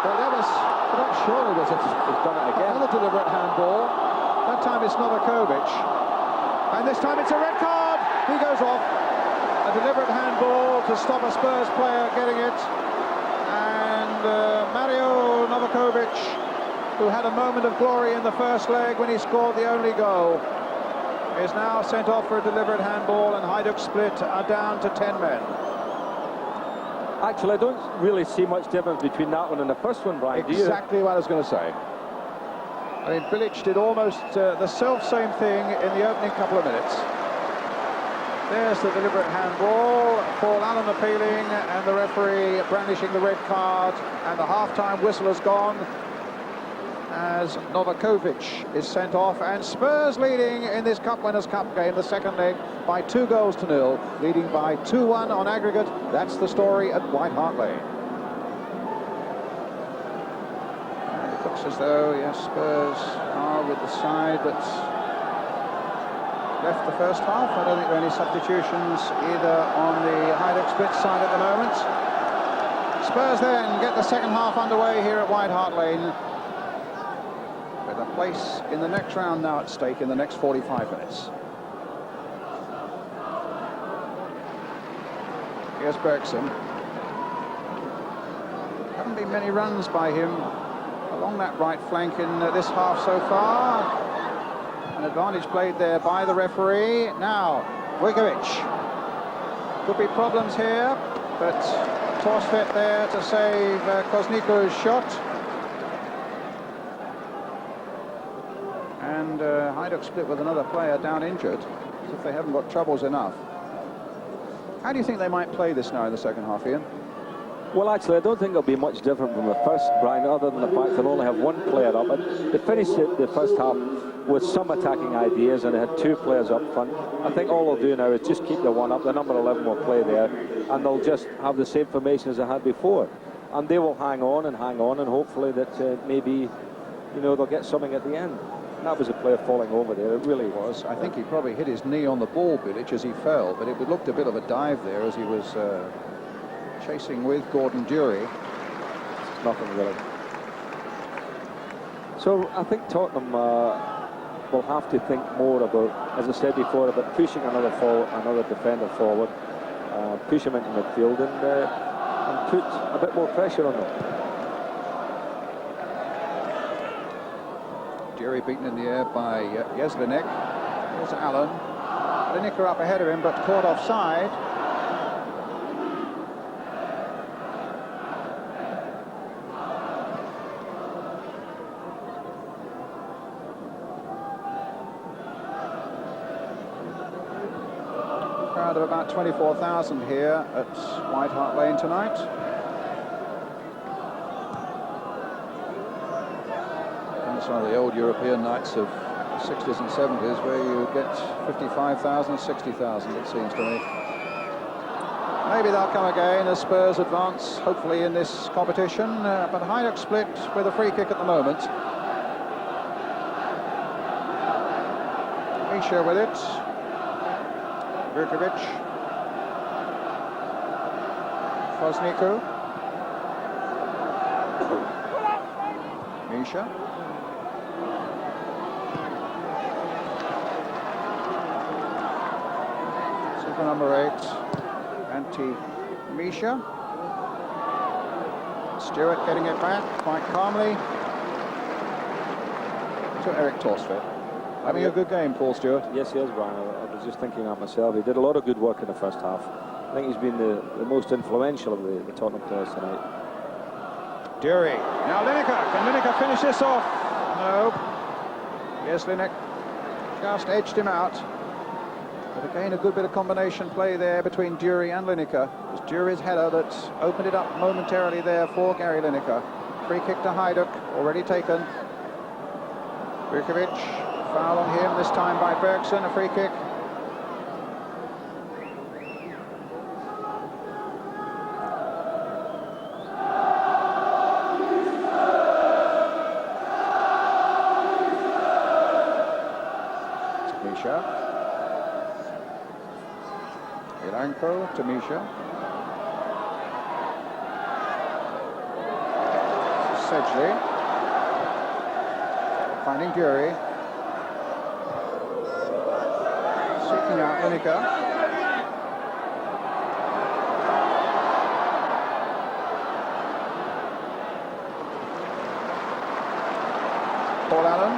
Well, that surely was it. He's done it again. Another deliberate handball. That time it's Novakovic, and this time it's a red card. He goes off. A deliberate handball to stop a Spurs player getting it. Mario Novakovic, who had a moment of glory in the first leg when he scored the only goal, is now sent off for a deliberate handball, and Hajduk Split are down to 10 men. Actually, I don't really see much difference between that one and the first one, Brian. Exactly what I was going to say. I mean, Bilic did almost the self-same thing in the opening couple of minutes. There's the deliberate handball, Paul Allen appealing, and the referee brandishing the red card, and the half-time whistle has gone as Novakovic is sent off, and Spurs leading in this Cup Winners' Cup game, the second leg, by 2-0, leading by 2-1 on aggregate. That's the story at White Hart Lane. And it looks as though, yes, Spurs are with the side that's left the first half. I don't think there are any substitutions either on the Hajduk Split side at the moment. Spurs then get the second half underway here at White Hart Lane, with a place in the next round now at stake in the next 45 minutes. Here's Bergson. Haven't been many runs by him along that right flank in this half so far. An advantage played there by the referee. Now, Vukovic. Could be problems here, but Torsvedt there to save Kozniko's shot. And Hajduk Split with another player down injured, as if they haven't got troubles enough. How do you think they might play this now in the second half, Ian? Well, actually, I don't think it'll be much different from the first, Brian, other than the fact they'll only have one player up. And they finished the first half with some attacking ideas, and they had 2 players up front. I think all they'll do now is just keep the one up. The number 11 will play there, and they'll just have the same formation as they had before. And they will hang on, and hopefully that maybe, you know, they'll get something at the end. And that was a player falling over there. It really was. I think he probably hit his knee on the ball, Bilic, as he fell, but it looked a bit of a dive there as he was chasing with Gordon Dury. Nothing really. So I think Tottenham will have to think more about, as I said before, about pushing another defender forward, push him into midfield, and put a bit more pressure on them. Dury beaten in the air by Jezlinek. Here's Allen. Lineker up ahead of him, but caught offside. Crowd of about 24,000 here at White Hart Lane tonight. It's one of the old European nights of 60s and 70s, where you get 55,000, 60,000, it seems to me. Maybe they'll come again as Spurs advance, hopefully, in this competition. But Hajduk Split with a free kick at the moment. Misha with it. Vukovic. Fosniku. Misha. Super number 8. Misha. Stewart getting it back quite calmly to Erik Torsved. Having a good game, Paul Stewart. Yes, he is, Brian. I was just thinking that myself. He did a lot of good work in the first half. I think he's been the most influential of the Tottenham players tonight. Dury. Now Lineker. Can Lineker finish this off? No. Yes, Lineker just edged him out. But again, a good bit of combination play there between Dury and Lineker. It was Dury's header that opened it up momentarily there for Gary Lineker. Free kick to Hajduk, already taken. Vukovic, foul on him, this time by Fredriksson, a free kick. Misha. Ilanko to Misha. Sedgley. Finding Dury. Seeking out Lineker. Paul Allen.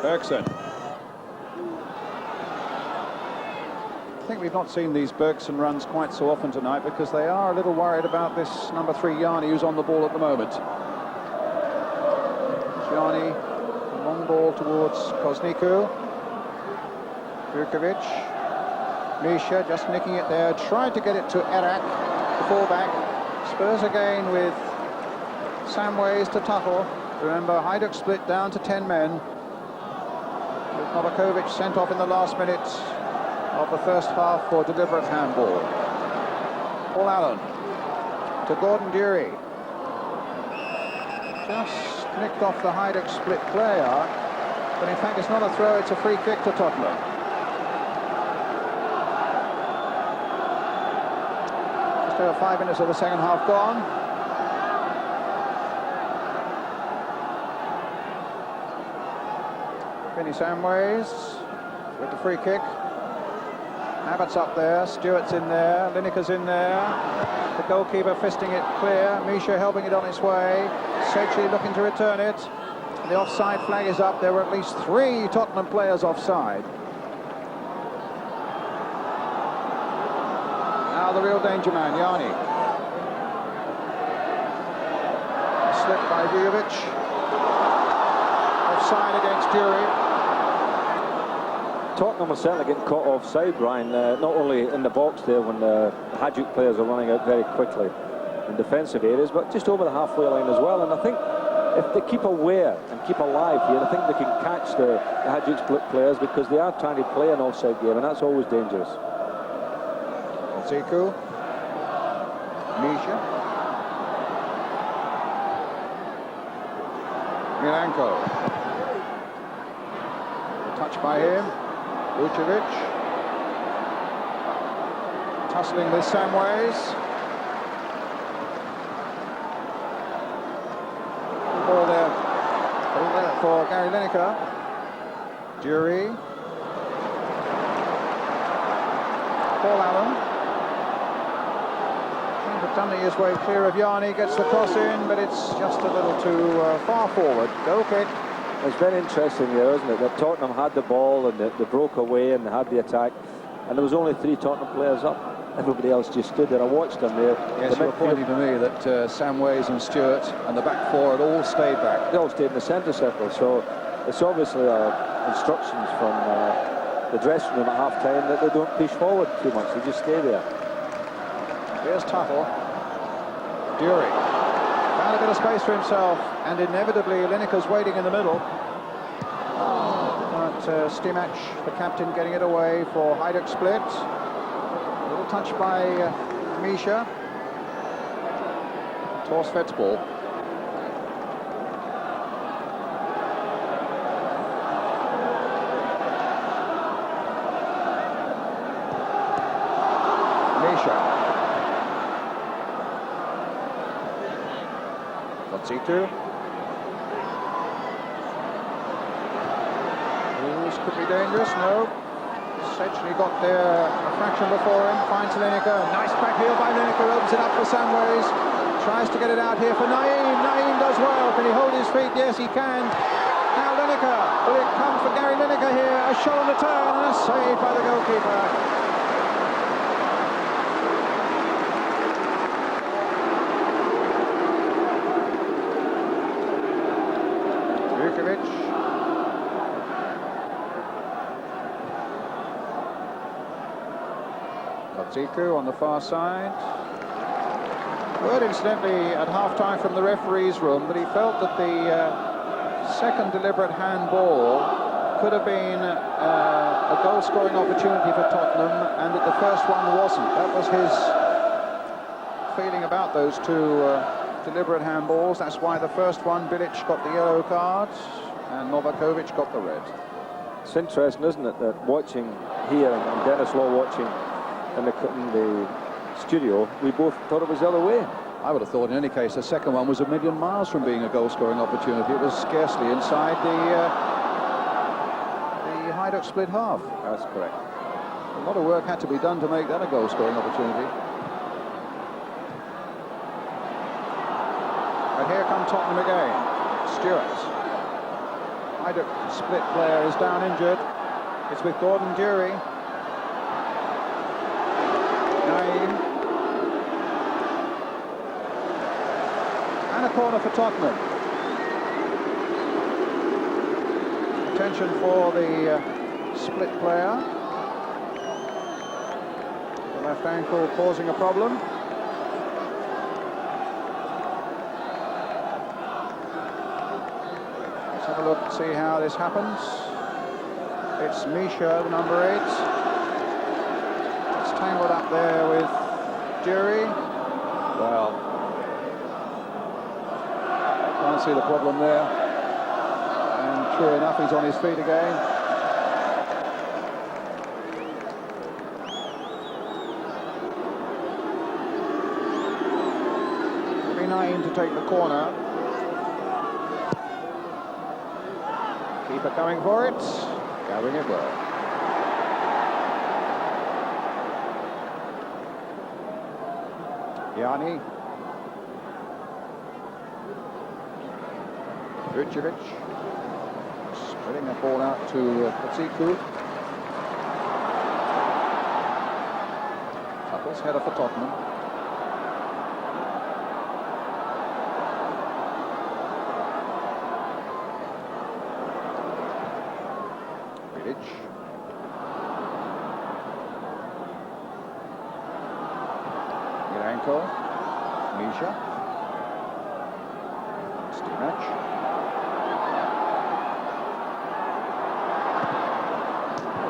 Bergson. I think we've not seen these Bergson runs quite so often tonight because they are a little worried about this number 3 Yanni, who's on the ball at the moment. Yanni, long ball towards Kosniku. Vukovic. Misha just nicking it there, tried to get it to Erik, the fullback. Spurs again with Samways to Tuttle. Remember, Hajduk Split down to 10 men. With Novakovic sent off in the last minute of the first half for deliberate handball. Paul Allen to Gordon Dury. Just nicked off the Hajduk Split player, but in fact it's not a throw, it's a free kick to Tottenham. Just over 5 minutes of the second half gone. Vinny Samways with the free kick. Abbott's up there, Stewart's in there, Lineker's in there. The goalkeeper fisting it clear, Misha helping it on its way. Sedgley looking to return it. The offside flag is up. There were at least 3 Tottenham players offside. Now the real danger man, Yanni. A slip by Vujovic. Offside against Dury. Tottenham was certainly getting caught offside, Brian, not only in the box there when the Hajduk players are running out very quickly in defensive areas, but just over the halfway line as well. And I think if they keep aware and keep alive here, I think they can catch the Hajduk Split players because they are trying to play an offside game, and that's always dangerous. Ziku. Misha. Milanko. Touch by him. Vujovic. Tussling with Samways. Ball there for Gary Lineker. Dury. Paul Allen. Seems to dummy his way clear of Yanni, gets the cross in, but it's just a little too far forward. Goal kick. It's very interesting there, isn't it, that Tottenham had the ball and they broke away and they had the attack, and there was only 3 Tottenham players up. Everybody else just stood there. I watched them there. Yes, you were pointing to me that Samways and Stewart and the back 4 had all stayed back. They all stayed in the centre circle, so it's obviously instructions from the dressing room at half-time that they don't push forward too much, they just stay there. Here's Tuttle. Dury. Found a bit of space for himself, and inevitably Lineker's waiting in the middle. But Stimac, the captain, getting it away for Hajduk Split. A little touch by Misha. Torsvedt's ball. Kotziku. Could be dangerous, no. Sedgley got there a fraction before him, finds Lineker. Nice back heel by Lineker, opens it up for Samways. Tries to get it out here for Naeem. Naeem does well. Can he hold his feet? Yes, he can. Now Lineker. Will it come for Gary Lineker here? A shot on the turn and a save by the goalkeeper. Kotziku on the far side. Word incidentally at half-time from the referee's room that he felt that the second deliberate handball could have been a goal-scoring opportunity for Tottenham, and that the first one wasn't. That was his feeling about those two deliberate handballs. That's why the first one, Bilic got the yellow card and Novakovic got the red. It's interesting, isn't it, that watching here and Dennis Law watching in the studio, we both thought it was the other way. I would have thought in any case the second one was a million miles from being a goal-scoring opportunity. It was scarcely inside the Hajduk Split half. That's correct. A lot of work had to be done to make that a goal-scoring opportunity. But here come Tottenham again. Stewart. Hajduk Split player is down injured. It's with Gordon Dury. And a corner for Tottenham. Attention for the Split player. The left ankle causing a problem. Let's have a look and see how this happens. It's Misha, the number 8. It's tangled up there with Dury. Well, can't see the problem there. And true enough, he's on his feet again. It'll be Naeem to take the corner. Keeper coming for it. Gathering it well. Yanni. Vucevic. Spreading the ball out to Kotziku. Tupple's header for Tottenham. Bilic. Milenko. Misha. Stimac.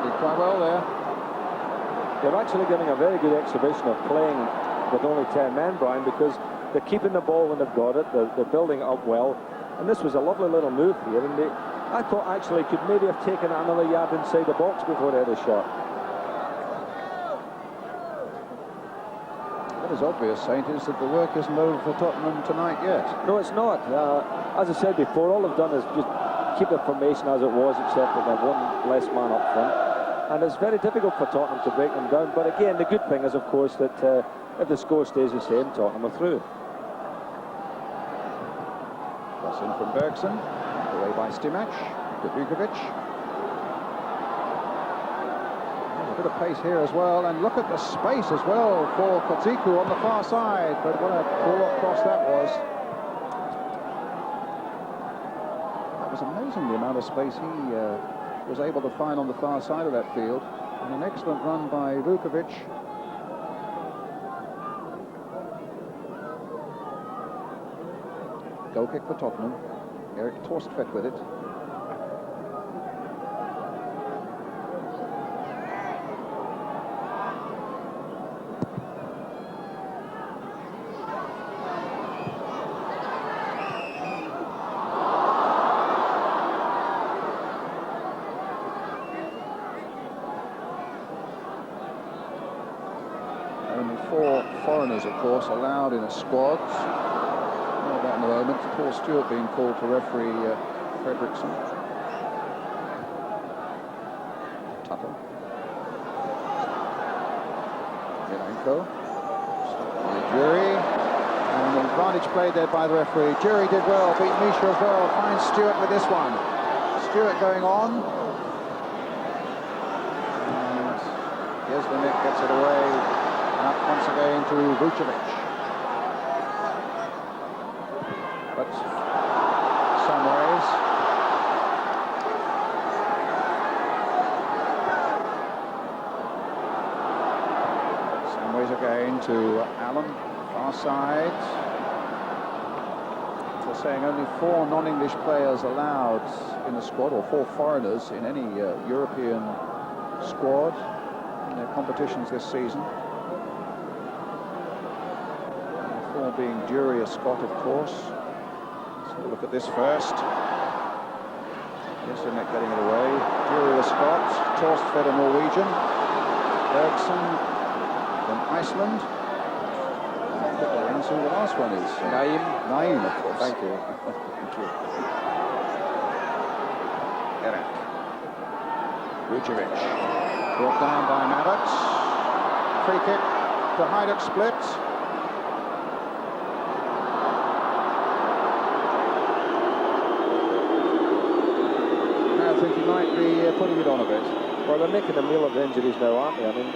Did quite well there. They're actually getting a very good exhibition of playing with only 10 men, Brian, because they're keeping the ball when they've got it. They're building it up well. And this was a lovely little move here. And I thought actually could maybe have taken another yard inside the box before they had a shot. What is obvious, Saint, is that the work isn't over for Tottenham tonight yet. No, it's not. As I said before, all they've done is just keep the formation as it was, except that they've one less man up front. And it's very difficult for Tottenham to break them down. But again, the good thing is, of course, that if the score stays the same, Tottenham are through. Cross in from Bergson. Away by Stimac. To Vukovic. A bit of pace here as well. And look at the space as well for Kotziku on the far side. But what a poor cross that was. That was amazing, the amount of space he was able to find on the far side of that field. And an excellent run by Vukovic. Goal kick for Tottenham. Erik Torstvedt with it. Only 4 foreigners, of course, allowed in a squad. More about in a moment. Paul Stewart being called to referee Fredriksson. Tuttle. Milenko. Jury. And an advantage played there by the referee. Jury did well, beat Misha as well. Finds Stewart with this one. Stewart going on. And here's the net, gets it away. And up once again to Vucevic. But some ways. Some ways again to Allen, far side. They're saying only 4 non-English players allowed in the squad, or 4 foreigners in any European squad in their competitions this season. Being Jury, a Scot, of course. Let's have a look at this first. Yes, net getting it away. Jury, a Scot. Torstvedt, a Norwegian. Fredriksson from Iceland. And who the last one is? Naim, of course. Thank you. Thank you. Erik. Vucevic. Brought down by Mabbott. Free kick to Hajduk Split. I think he might be putting it on a bit. Well, they're making a meal of the injuries now, aren't they? I mean,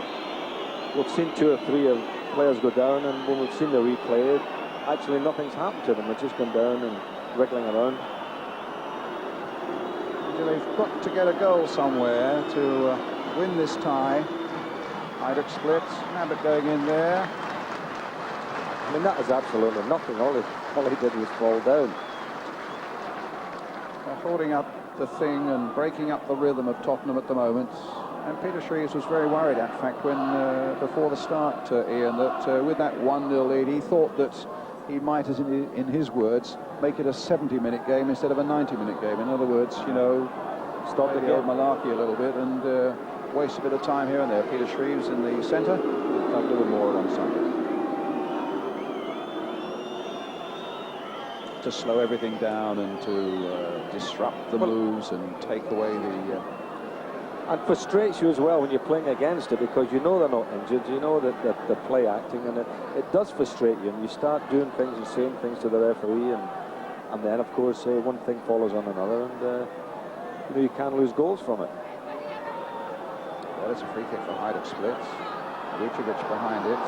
we've seen 2 or 3 of players go down, and when we've seen the replay, actually nothing's happened to them. They've just gone down and wriggling around. They've got to get a goal somewhere to win this tie. Hajduk Split, Mabbott going in there. I mean, that is absolutely nothing. All he did was fall down. They're holding up the thing and breaking up the rhythm of Tottenham at the moment. And Peter Shreves was very worried, in fact, when before the start, Ian, that with that 1-0 lead, he thought that he might, as in his words, make it a 70-minute game instead of a 90-minute game. In other words, you know, stop the old malarkey a little bit and waste a bit of time here and there. Peter Shreves in the centre, a little more on Sunday. To slow everything down and to disrupt the moves and take away the... And frustrates you as well when you're playing against it, because you know they're not injured, you know that they're play acting, and it does frustrate you, and you start doing things and saying things to the referee, and then of course one thing follows on another, and you know, you can lose goals from it. Well, it's a free kick for Hajduk Split. Vucevic behind it.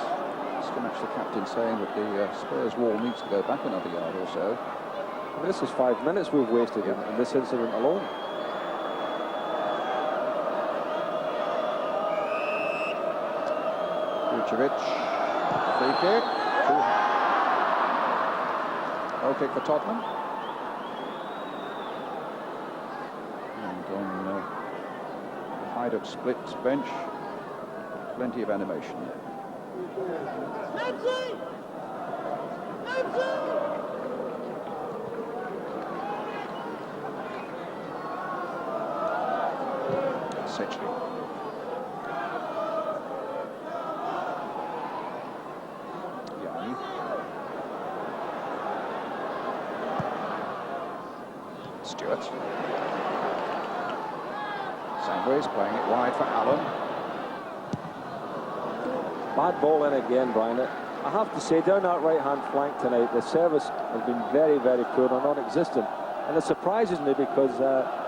Match the captain saying that the Spurs wall needs to go back another yard or so. I mean, this is 5 minutes we've wasted in this incident alone. Vucevic, free kick. Goal kick for Tottenham. And on the Hajduk Split bench, plenty of animation there. Sedgley. Yanni. Stewart. Sandways playing it wide for Allen. Bad ball in again, Brian. I have to say, down that right-hand flank tonight, the service has been very, very poor or non-existent. And it surprises me because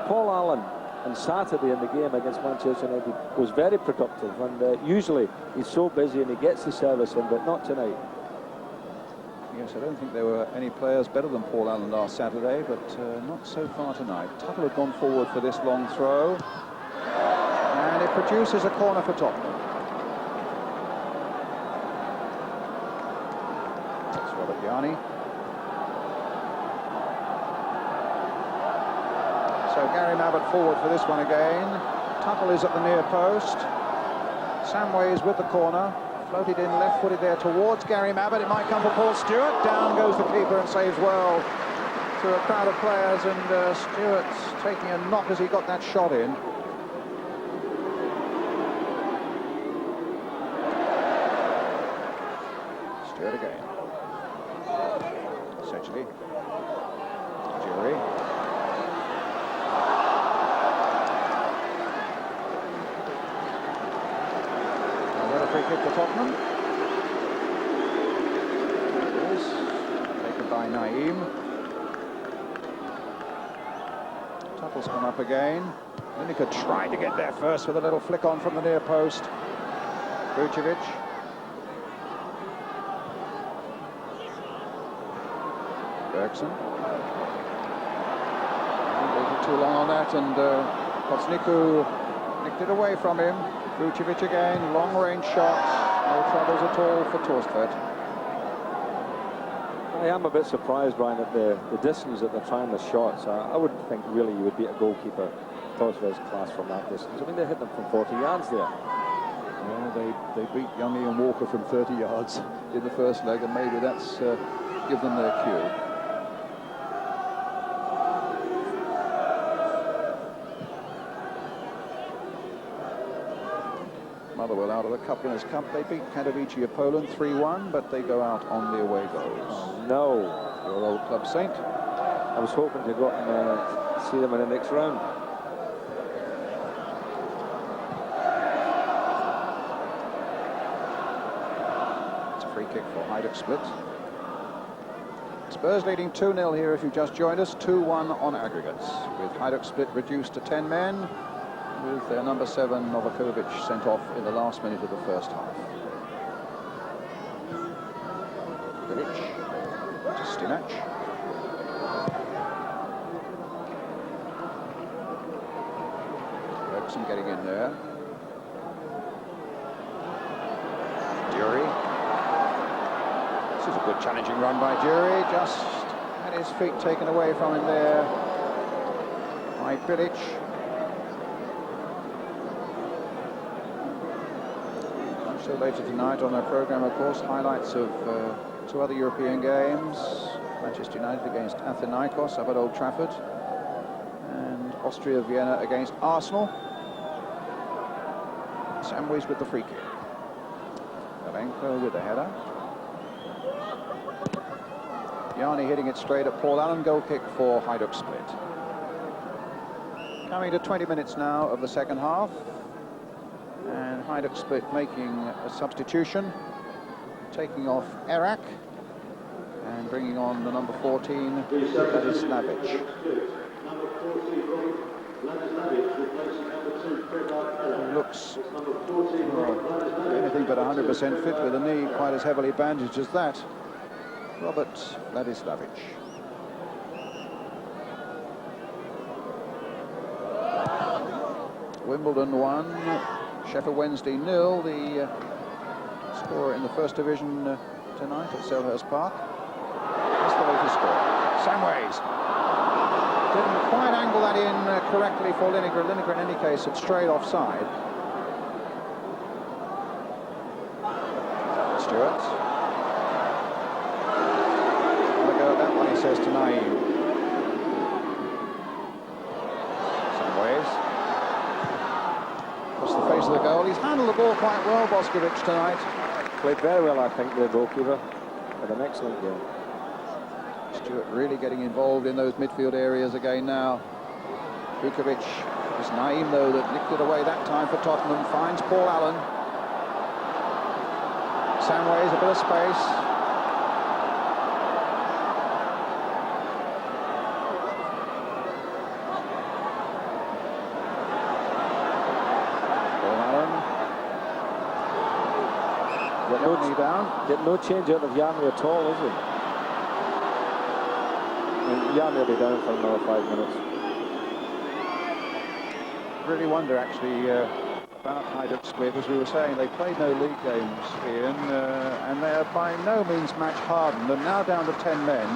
Paul Allen on Saturday in the game against Manchester United was very productive. And usually he's so busy and he gets the service in, but not tonight. Yes, I don't think there were any players better than Paul Allen last Saturday, but not so far tonight. Tuttle had gone forward for this long throw. And it produces a corner for Tottenham. Yanni. So Gary Mabbutt forward for this one again. Tuttle is at the near post. Samways with the corner. Floated in, left-footed there towards Gary Mabbutt. It might come for Paul Stewart. Down goes the keeper and saves well through a crowd of players, and Stewart taking a knock as he got that shot in. Stewart again. Sedgley. Jury. Another free kick for Tottenham. It is taken by Naeem. Tuttle's come up again. Lineker tried to get there first with a little flick on from the near post. Vucevic. Fredriksson. Waited too long on that, and Kotsniku nicked it away from him. Vucevic again, long-range shot. No troubles at all for Torstvedt. I am a bit surprised, Brian, at the distance that they're trying the shots. I wouldn't think really you would beat a goalkeeper Torstvedt's class from that distance. I mean, they hit them from 40 yards there. Yeah, they beat Youngie and Walker from 30 yards in the first leg, and maybe that's give them their cue. Motherwell out of the Cup Winners' Cup. They beat Katowice of Poland 3-1, but they go out on the away goals. Oh, no. Your old club Saint. I was hoping to go and see them in the next round. It's a free kick for Hajduk Split. Spurs leading 2-0 here if you've just joined us. 2-1 on aggregates, with Hajduk Split reduced to 10 men, with their number 7 Novakovic sent off in the last minute of the first half. Bilic to Stinac. Fredriksson getting in there. Dury. This is a good challenging run by Dury. Just had his feet taken away from him there by Bilic. So later tonight on our programme, of course, highlights of 2 other European games. Manchester United against Athinaikos up at Old Trafford, and Austria Vienna against Arsenal. Samways with the free kick. Kalenko with the header. Yanni hitting it straight at Paul Allen. Goal kick for Hajduk Split. Coming to 20 minutes now of the second half. And Hajduk Split making a substitution, taking off Erik and bringing on the number 14, that is Slavic. He looks anything but 100% fit, with a knee quite as heavily bandaged as that. Robert Vladislavic. Wimbledon 1. Sheffield Wednesday 0, the scorer in the First Division tonight at Selhurst Park. That's the latest score. Samways didn't quite angle that in correctly for Lineker. Lineker, in any case, had strayed offside. Stewart. Have a go at that one, he says to Naeem. Samways. The face of the goal. He's handled the ball quite well, Boskovic, tonight. Played very well, I think, the goalkeeper. Had an excellent game. Stewart really getting involved in those midfield areas again now. Vukovic. It's Naeem, though, that nicked it away that time for Tottenham. Finds Paul Allen. Samways, a bit of space. Get no change out of Yanni at all, is he? And Yanni will be down for another 5 minutes. Really wonder, actually, about Hajduk Split. As we were saying, they played no league games, Ian, and they are by no means match hardened. They're now down to 10 men.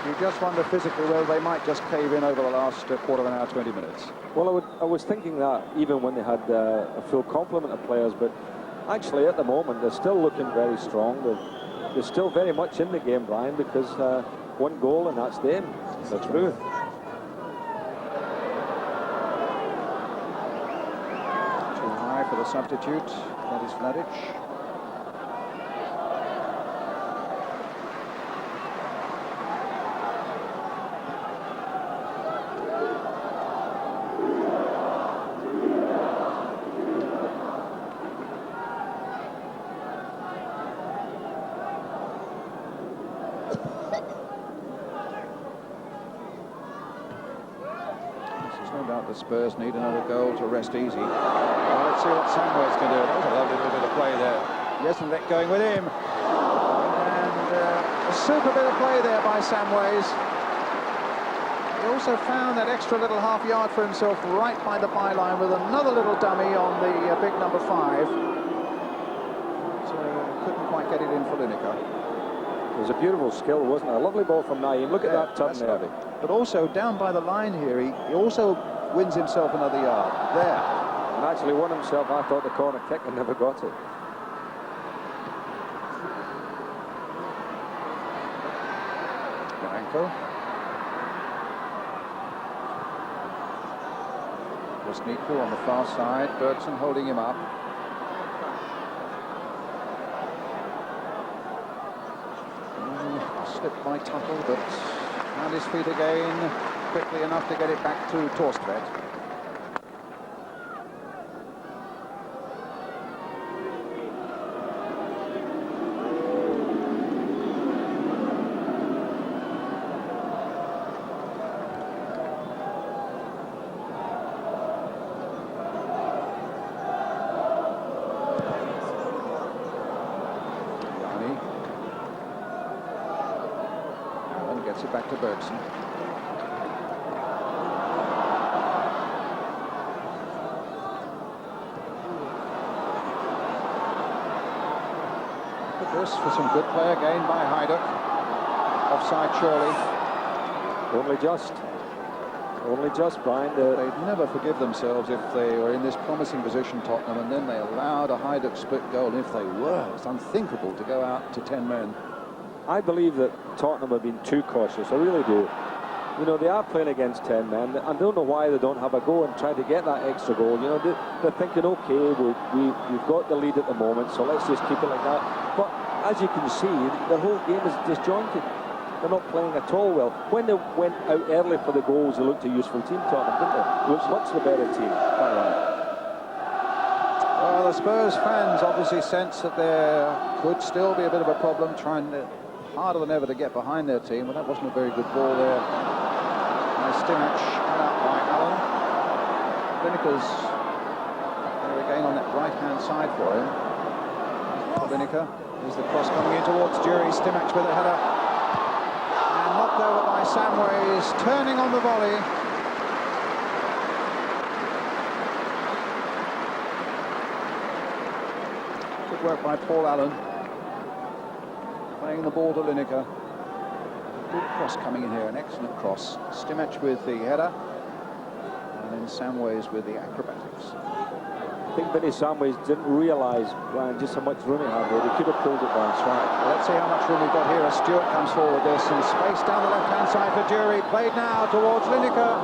You just wonder physically whether they might just cave in over the last quarter of an hour, 20 minutes. Well, I was thinking that even when they had a full complement of players, but actually at the moment they're still looking very strong. They're still very much in the game, Brian, because one goal and that's them. They're through. Too high for the substitute. That is Fredriksson. No doubt the Spurs need another goal to rest easy. Well, let's see what Samways can do. That was a lovely little bit of play there. Yesterday going with him. And a super bit of play there by Samways. He also found that extra little half yard for himself right by the byline with another little dummy on the big number 5. So couldn't quite get it in for Lineker. It was a beautiful skill, wasn't it? A lovely ball from Naeem. Look at that turn there. But also down by the line here, he also wins himself another yard. There. And actually won himself, I thought, the corner kick and never got it. Ankle. Wasniku on the far side. Bergson holding him up. Slipped by Tuttle, but found his feet again quickly enough to get it back to Torstvedt. Gets it back to Bergson. Look at this for some good play again by Hajduk. Offside surely. Only just, Brian. They'd never forgive themselves if they were in this promising position, Tottenham, and then they allowed a Hajduk split goal. If they were, it's unthinkable to go out to 10 men. I believe that Tottenham have been too cautious. I really do. You know, they are playing against 10 men. I don't know why they don't have a go and try to get that extra goal. You know, they're thinking, okay, we've got the lead at the moment, so let's just keep it like that. But as you can see, the whole game is disjointed. They're not playing at all well. When they went out early for the goals, they looked a useful team, Tottenham, didn't they? It was much the better team. Quite right. Well, the Spurs fans obviously sense that there could still be a bit of a problem, trying harder than ever to get behind their team. Well, that wasn't a very good ball there. Stimac cut out by Allen. Lineker's there again on that right-hand side for him. Lineker. Here's the cross coming in towards Jury. Stimac with a header. And knocked over by Samways, turning on the volley. Good work by Paul Allen. Playing the ball to Lineker. Good cross coming in here, an excellent cross. Stimac with the header, and then Samways with the acrobatics. I think Vinny Samways didn't realise, Brian, just how much room he had there. He could have pulled it down. That's right. Well, let's see how much room we've got here as Stewart comes forward. There's some space down the left-hand side for Jury. Played now towards Lineker,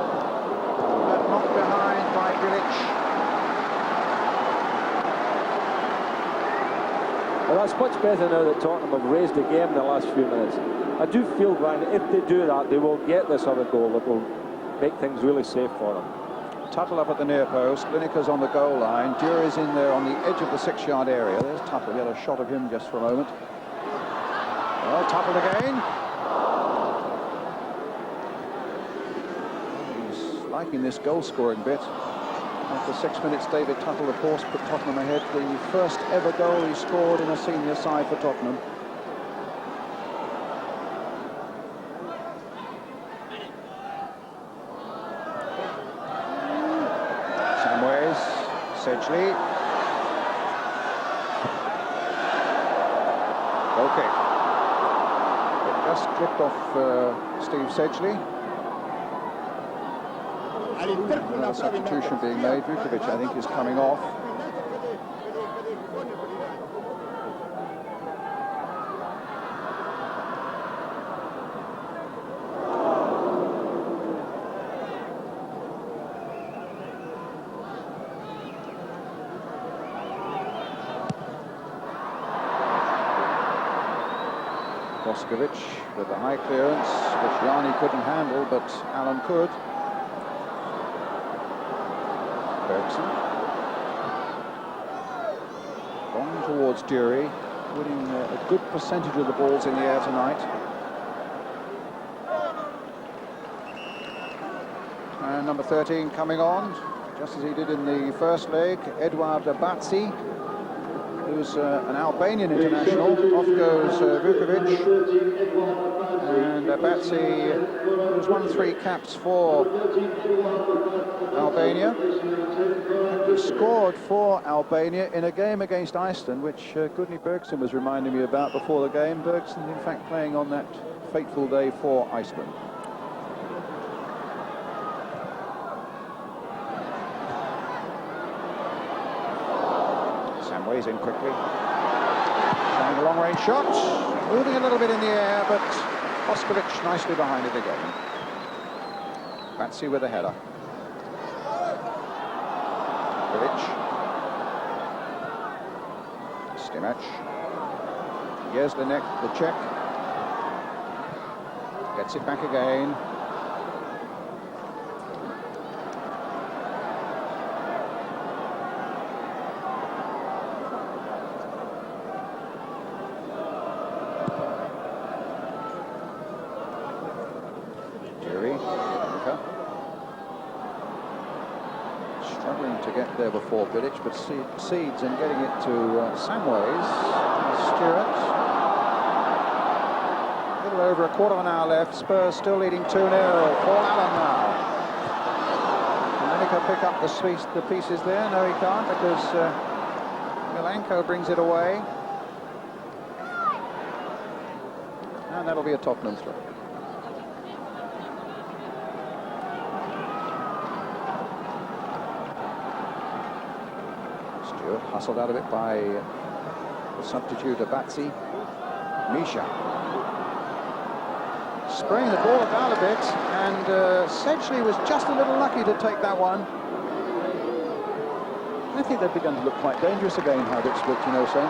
but knocked behind by Bilic. Well, that's much better now that Tottenham have raised the game in the last few minutes. I do feel, Brian, if they do that, they will get this other goal that will make things really safe for them. Tuttle up at the near post. Lineker's on the goal line. Jury's in there on the edge of the 6-yard area. There's Tuttle. We had a shot of him just for a moment. Well, Tuttle again. He's liking this goal-scoring bit. After 6 minutes, David Tuttle, of course, put Tottenham ahead. The first ever goal he scored in a senior side for Tottenham. Sedgley. Goal kick. Just clipped off Steve Sedgley. Another substitution being made. Vukovic, I think, is coming off. Boskovic with the high clearance, which Yanni couldn't handle, but Alan could. Fredriksson. Long towards Dury, winning a good percentage of the balls in the air tonight. And number 13 coming on, just as he did in the first leg, Edouard Batsi, who's an Albanian international. Off goes Vukovic, and Batsi, who's won 3 caps for Albania. He scored for Albania in a game against Iceland, which Gudni Bergson was reminding me about before the game. Bergson, in fact, playing on that fateful day for Iceland. Weighs in quickly, trying a long-range shot, moving a little bit in the air, but Boskovic nicely behind it again. Batsi with a header. Bilic, Stimac, Jezlinek, the Czech, gets it back again. Struggling to get there before Bilic, but succeeds in getting it to Samways. Stewart. A little over a quarter of an hour left. Spurs still leading 2-0 for Allen now. Can Lineker pick up the pieces there? No, he can't, because Milenko brings it away. And that'll be a Tottenham throw. Hustled out of it by the substitute Batsi. Misha spraying the ball about a bit, and Sedgley was just a little lucky to take that one. I think they've begun to look quite dangerous again, Hajduk Split, you know, Sam.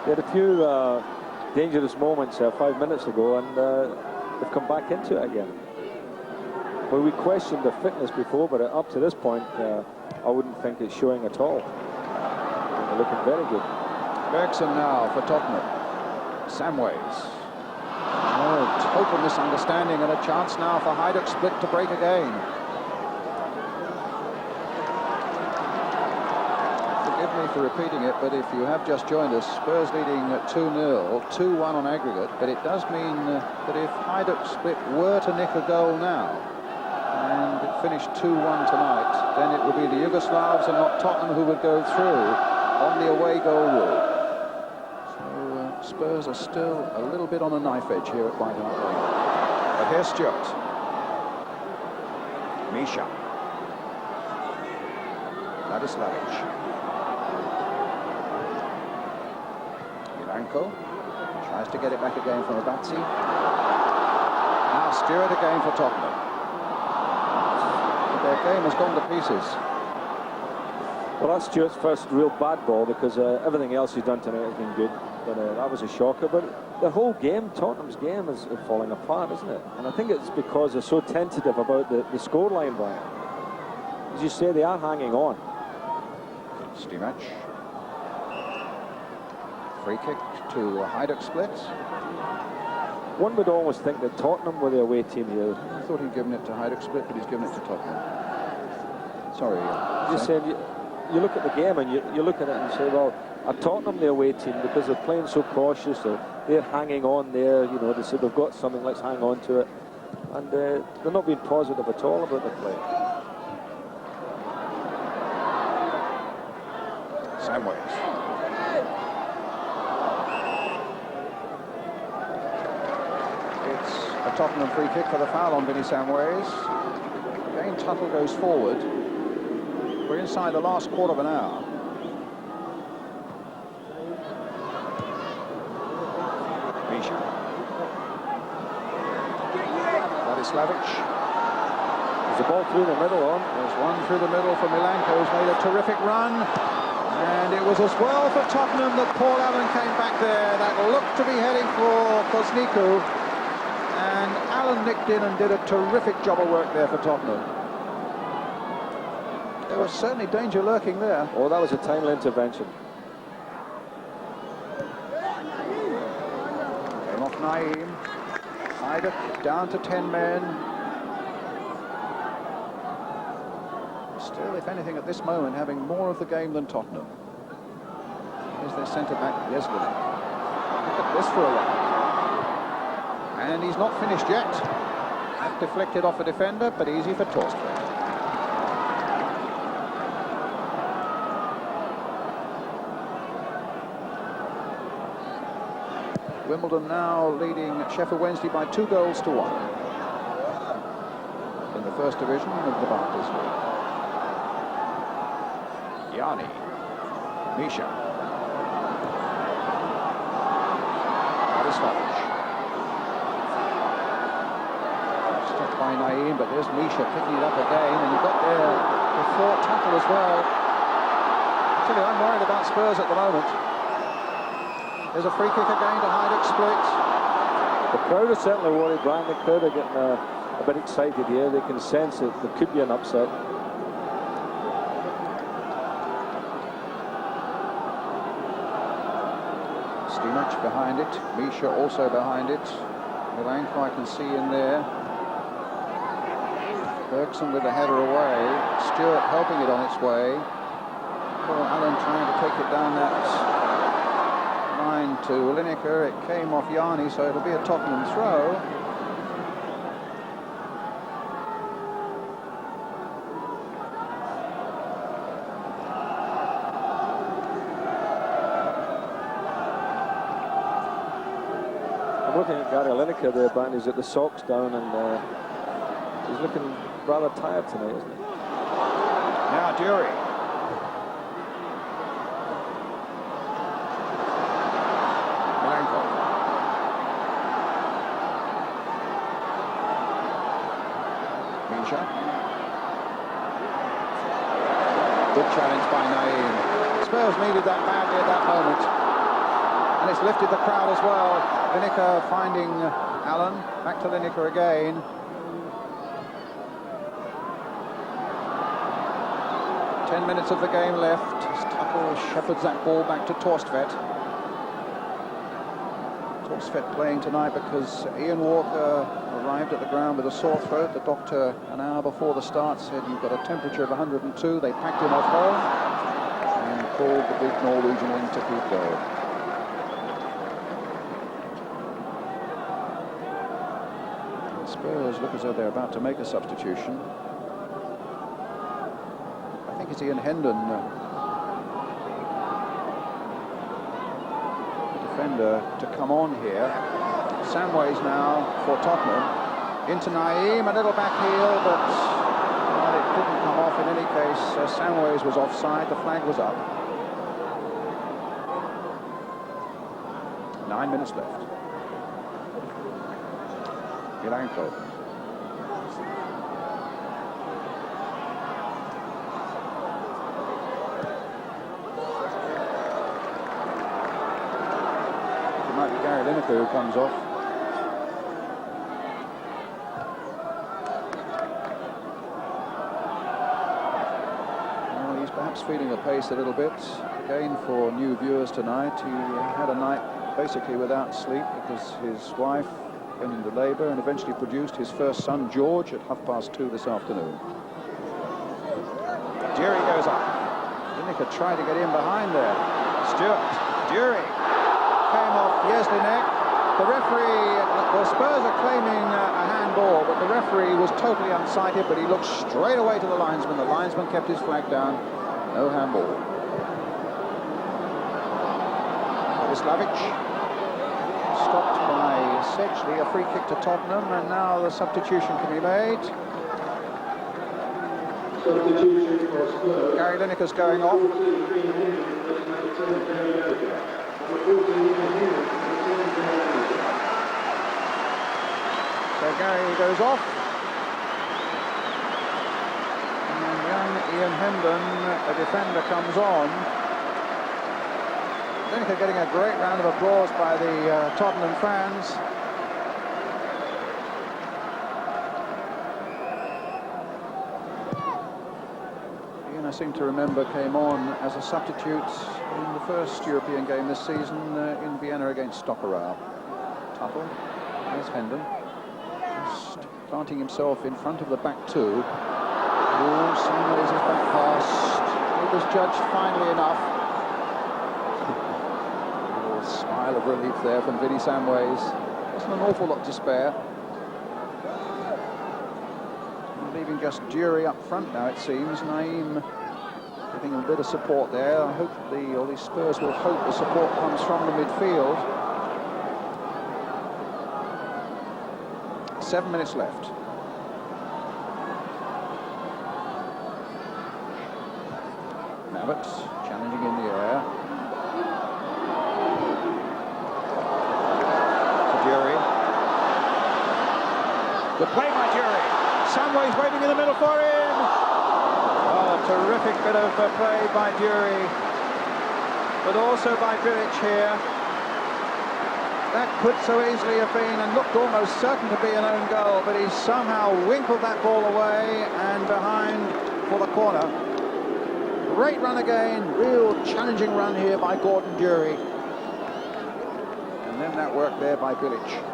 They had a few dangerous moments 5 minutes ago, and they've come back into it again. Well, we questioned their fitness before, but up to this point, I wouldn't think it's showing at all. They're looking very good. Bergson now for Tottenham. Samways. Oh, total misunderstanding, and a chance now for Hajduk Split to break again. Forgive me for repeating it, but if you have just joined us, Spurs leading 2-0, 2-1 on aggregate, but it does mean that if Hajduk Split were to nick a goal now, and it finished 2-1 tonight, then it would be the Yugoslavs and not Tottenham who would go through on the away goal rule. So Spurs are still a little bit on a knife edge here at White Hart Lane. But here's Stewart. Misha. Vladislavic. Milenko tries to get it back again from Batsi. Now Stewart again for Tottenham. But their game has gone to pieces. Well, that's Stewart's first real bad ball, because everything else he's done tonight has been good. But that was a shocker. But the whole game, Tottenham's game, is falling apart, isn't it? And I think it's because they're so tentative about the scoreline, Brian. As you say, they are hanging on. Stimac. Free kick to Hajduk Split. One would always think that Tottenham were the away team here. I thought he'd given it to Hajduk Split, but he's given it to Tottenham. Sorry. Just saying, you look at the game and you look at it and say, well, are Tottenham the away team because they're playing so cautious, they're hanging on there, you know, they said they've got something, let's hang on to it. And they're not being positive at all about their play. Samways. Tottenham free kick for the foul on Vinnie Samways. Again, Tuttle goes forward. We're inside the last quarter of an hour. Misha. Vladislavic. There's a ball through the middle on. There's one through the middle for Milanko, who's made a terrific run. And it was as well for Tottenham that Paul Allen came back there. That looked to be heading for Kosniku. And Allen nicked in and did a terrific job of work there for Tottenham. There was certainly danger lurking there. Oh, that was a timely intervention. Came off Naeem. Hajduk down to 10 men. Still, if anything, at this moment, having more of the game than Tottenham. Here's their centre-back, Yeslin. Look at this for a run. And he's not finished yet. That deflected off a defender, but easy for Torstvedt. Wimbledon now leading Sheffield Wednesday by 2 goals to 1 in the first division of the Barclays League. Yanni, Misha, Vladislavic. Stopped by Naeem, but there's Misha picking it up again, and he got there before Tuttle as well. I tell you, I'm worried about Spurs at the moment. There's a free kick again to Hajduk Split. The crowd are certainly worried, Brian. The crowd are getting a bit excited here. They can sense that there could be an upset. Stimac behind it. Misha also behind it. Milanko I can see in there. Fredriksson with the header away. Stewart helping it on its way. Paul Allen trying to take it down that line to Lineker. It came off Yanni, so it'll be a Tottenham throw. I'm looking at Gary Lineker there, Brian. He's at the socks down, and he's looking rather tired tonight, isn't he? Now Dury. Good challenge by Naeem. Spurs needed that badly at that moment. And it's lifted the crowd as well. Lineker finding Allen. Back to Lineker again. Ten minutes of the game left. Tuttle shepherds that ball back to Torstvedt. Torstvedt playing tonight because Ian Walker arrived at the ground with a sore throat. The doctor, an hour before the start, said you've got a temperature of 102. They packed him off home and called the big Norwegian in to keep going. The Spurs look as though they're about to make a substitution. I think it's Ian Hendon, the defender, to come on here. Samways now for Tottenham. Into Naeem, a little back heel, but well, it didn't come off in any case. Samways was offside, the flag was up. 9 minutes left. Milanko. It might be Gary Lineker who comes off. Feeling the pace a little bit. Again, for new viewers tonight, he had a night basically without sleep because his wife went into labour and eventually produced his first son, George, at 2:30 this afternoon. Dury goes up. Lineker tried to get in behind there. Stewart. Dury came off Yeslin. The referee, well, Spurs are claiming a handball, but the referee was totally unsighted, but he looked straight away to the linesman. The linesman kept his flag down. No handball. Vladislavic stopped by Sedgley, a free kick to Tottenham, and now the substitution can be made. Gary Lineker's going off. So Gary goes off. And young Ian Hendon, a defender, comes on. Lineker getting a great round of applause by the Tottenham fans. Ian, I seem to remember, came on as a substitute in the first European game this season in Vienna against Stockerau. Tuttle, there's Hendon, just planting himself in front of the back two. Samways' back pass. It was judged finely enough. Smile of relief there from Vinnie Samways. Wasn't an awful lot to spare. Leaving just Jury up front now, it seems. Naeem giving a bit of support there. I hope the Spurs will hope the support comes from the midfield. 7 minutes left. Abbott challenging in the air. Good play by Jury. Samways waiting in the middle for him. Oh, terrific bit of play by Jury, but also by Bilic here. That could so easily have been, and looked almost certain to be, an own goal, but he somehow winkled that ball away and behind for the corner. Great run again, real challenging run here by Gordon Jury. And then that work there by Bilic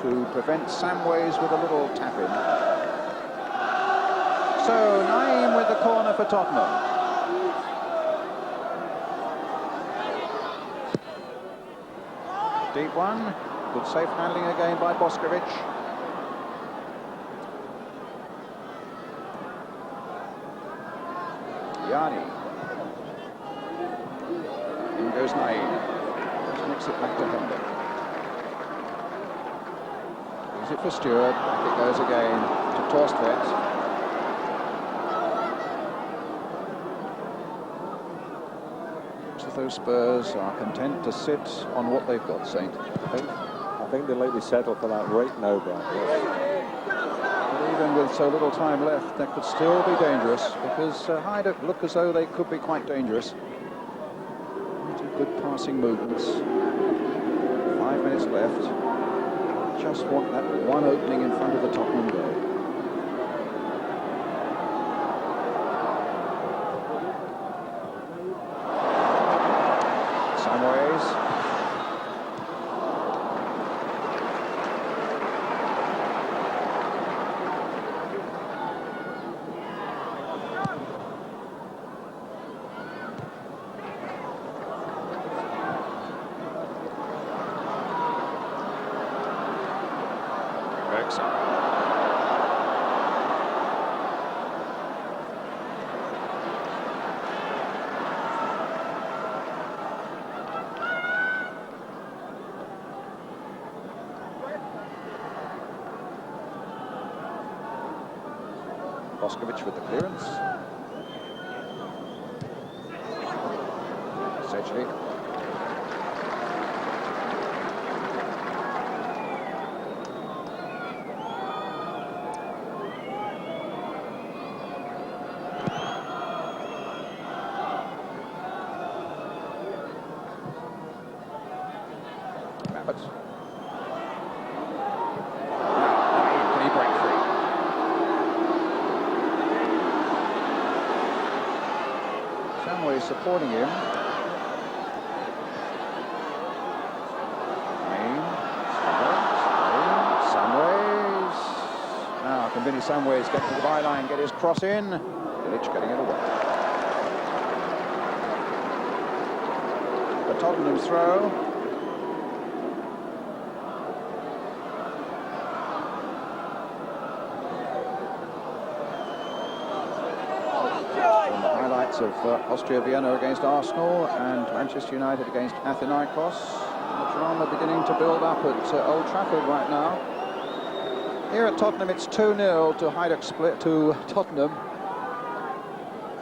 to prevent Samways with a little tap-in. So, Naeem with the corner for Tottenham. Deep one. Good safe handling again by Boskovic. Yanni. In goes Naeem. Just mix it back to Hendon. Is it for Stewart? Back it goes again to Torstvedt. Looks as though Spurs are content to sit on what they've got, Saint. I think they'll likely settle for that right now, Brian. But even with so little time left, that could still be dangerous, because Hajduk look as though they could be quite dangerous. Good passing movements. 5 minutes left. Just want that one opening in front of the Tottenham goal. Samways. Fredriksson. Boskovic with the clearance. Sedgley. Abbott. Can he break free? Samways supporting him. Samways. Now can Vinnie Samways get to the byline, get his cross in? Bilic getting it away. The Tottenham throw. Of Austria Vienna against Arsenal and Manchester United against Athinaikos. The drama beginning to build up at Old Trafford right now. Here at Tottenham, it's 2-0 to Hajduk Split to Tottenham.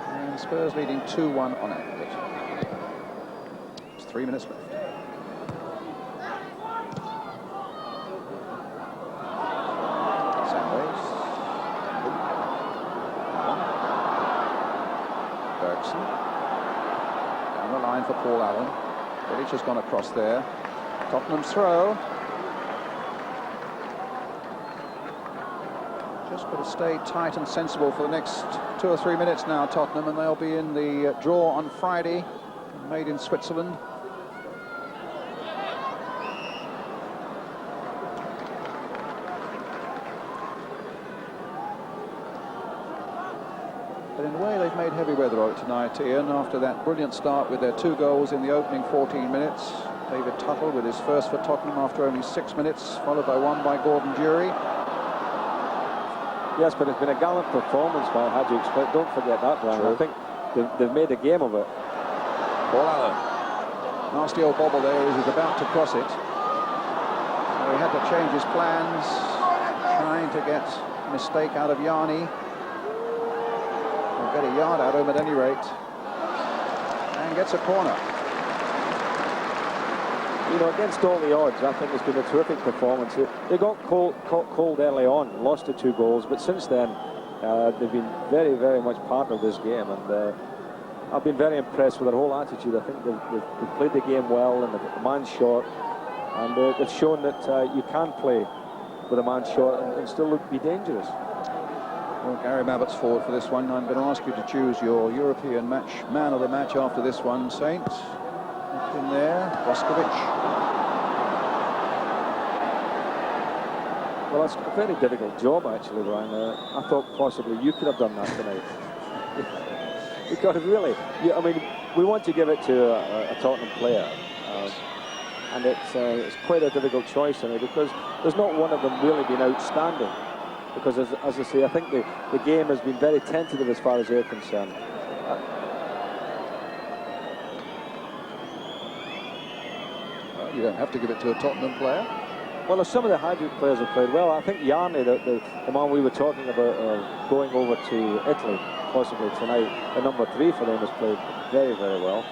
And Spurs leading 2-1 on aggregate. It's 3 minutes left. Fredriksson. Down the line for Paul Allen. Erik has gone across there. Tottenham's throw. Just got to stay tight and sensible for the next 2 or 3 minutes now, Tottenham, and they'll be in the draw on Friday, made in Switzerland. But in a way, they've made heavy weather of it tonight, Ian, after that brilliant start with their 2 goals in the opening 14 minutes. David Tuttle with his first for Tottenham after only 6 minutes, followed by one by Gordon Durie. Yes, but it's been a gallant performance by Hajduk Split. Don't forget that, Brian. I think they've made a game of it. Paul Allen. Nasty old bobble there as he's about to cross it. So he had to change his plans, trying to get a mistake out of Yarni. Get a yard out of him at any rate, and gets a corner. You know, against all the odds, I think it's been a terrific performance. They got caught cold early on, lost the 2 goals, but since then they've been very, very much part of this game, and I've been very impressed with their whole attitude. I think they've played the game well, and they've got the man short, and they've shown that you can play with a man short and still be dangerous. Well, Gary Mabbott's forward for this one. I'm going to ask you to choose your European man of the match after this one. Saint, in there, Boskovic. Well, it's a very difficult job, actually, Brian. I thought possibly you could have done that tonight. Because really, I mean, we want to give it to a Tottenham player. And it's quite a difficult choice tonight, because there's not one of them really been outstanding. Because, as I say, I think the game has been very tentative as far as they're concerned. Well, you don't have to give it to a Tottenham player. Well, some of the Hajduk players have played well. I think Yarni, the man we were talking about going over to Italy, possibly tonight, the number 3 for them, has played very, very well.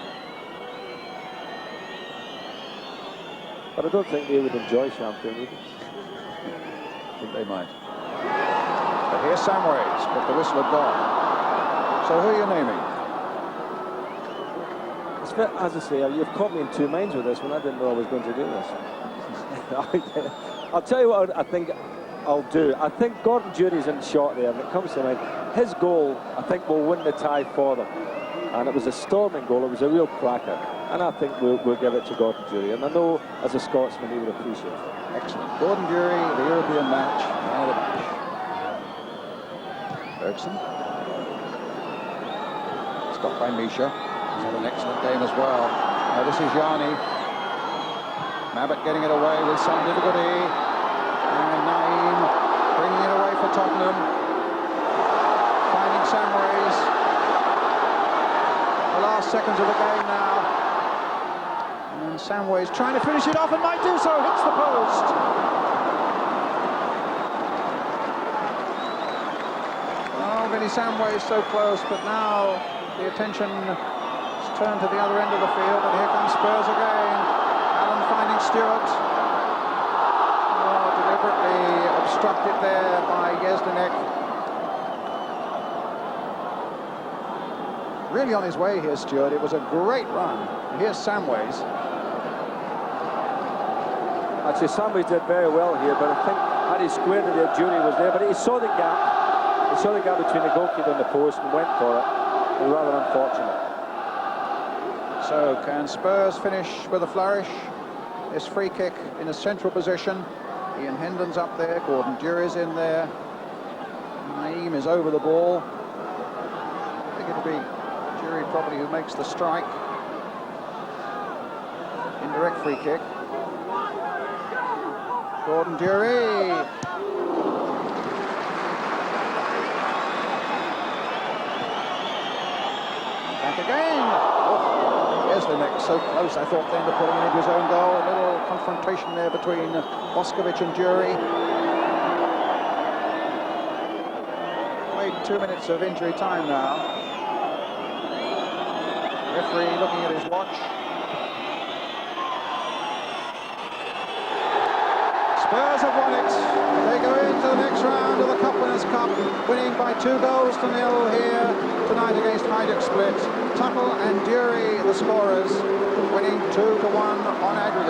But I don't think they would enjoy Champions League. I think they might. But here's Samways, but the whistle had gone. So who are you naming? As I say, you've caught me in 2 minds with this one. I didn't know I was going to do this. I'll tell you what I think I'll do. I think Gordon Durie's in short there, and it comes to mind. His goal, I think, will win the tie for them. And it was a storming goal. It was a real cracker. And I think we'll give it to Gordon Durie. And I know, as a Scotsman, he would appreciate it. Excellent. Gordon Durie, the European match, man of the match. Fredriksson. Stopped by Misha. He's had an excellent game as well. Now this is Yarni. Mabbott getting it away with some difficulty. And Naeem bringing it away for Tottenham. Finding Samways. The last seconds of the game now. And Samways trying to finish it off and might do so. Hits the post. Oh, Vinny Samways so close, but now the attention is turned to the other end of the field, and here comes Spurs again. Allen finding Stewart. Oh, deliberately obstructed there by Jezdenek. Really on his way here, Stewart. It was a great run. Here's Samways. Actually, Samways did very well here, but I think had he squared it there, Durie was there, but he saw the gap. He saw the gap between the goalkeeper and the post and went for it. It was rather unfortunate. So, can Spurs finish with a flourish? This free kick in a central position. Ian Hendon's up there, Gordon Durie's in there. Naeem is over the ball. I think it'll be Durie probably who makes the strike. Indirect free kick. Gordon Durie. Back again. Oh, here's neck. So close, I thought, then to putting it into his own goal. A little confrontation there between Boskovic and Dury. Wait, 2 minutes of injury time now. Referee looking at his watch. Spurs have won it. They go into the next round of the Cup Winners' Cup, winning by 2-0 here tonight against Hajduk Split. Tuttle and Dury, the scorers, winning 2-1 on aggregate.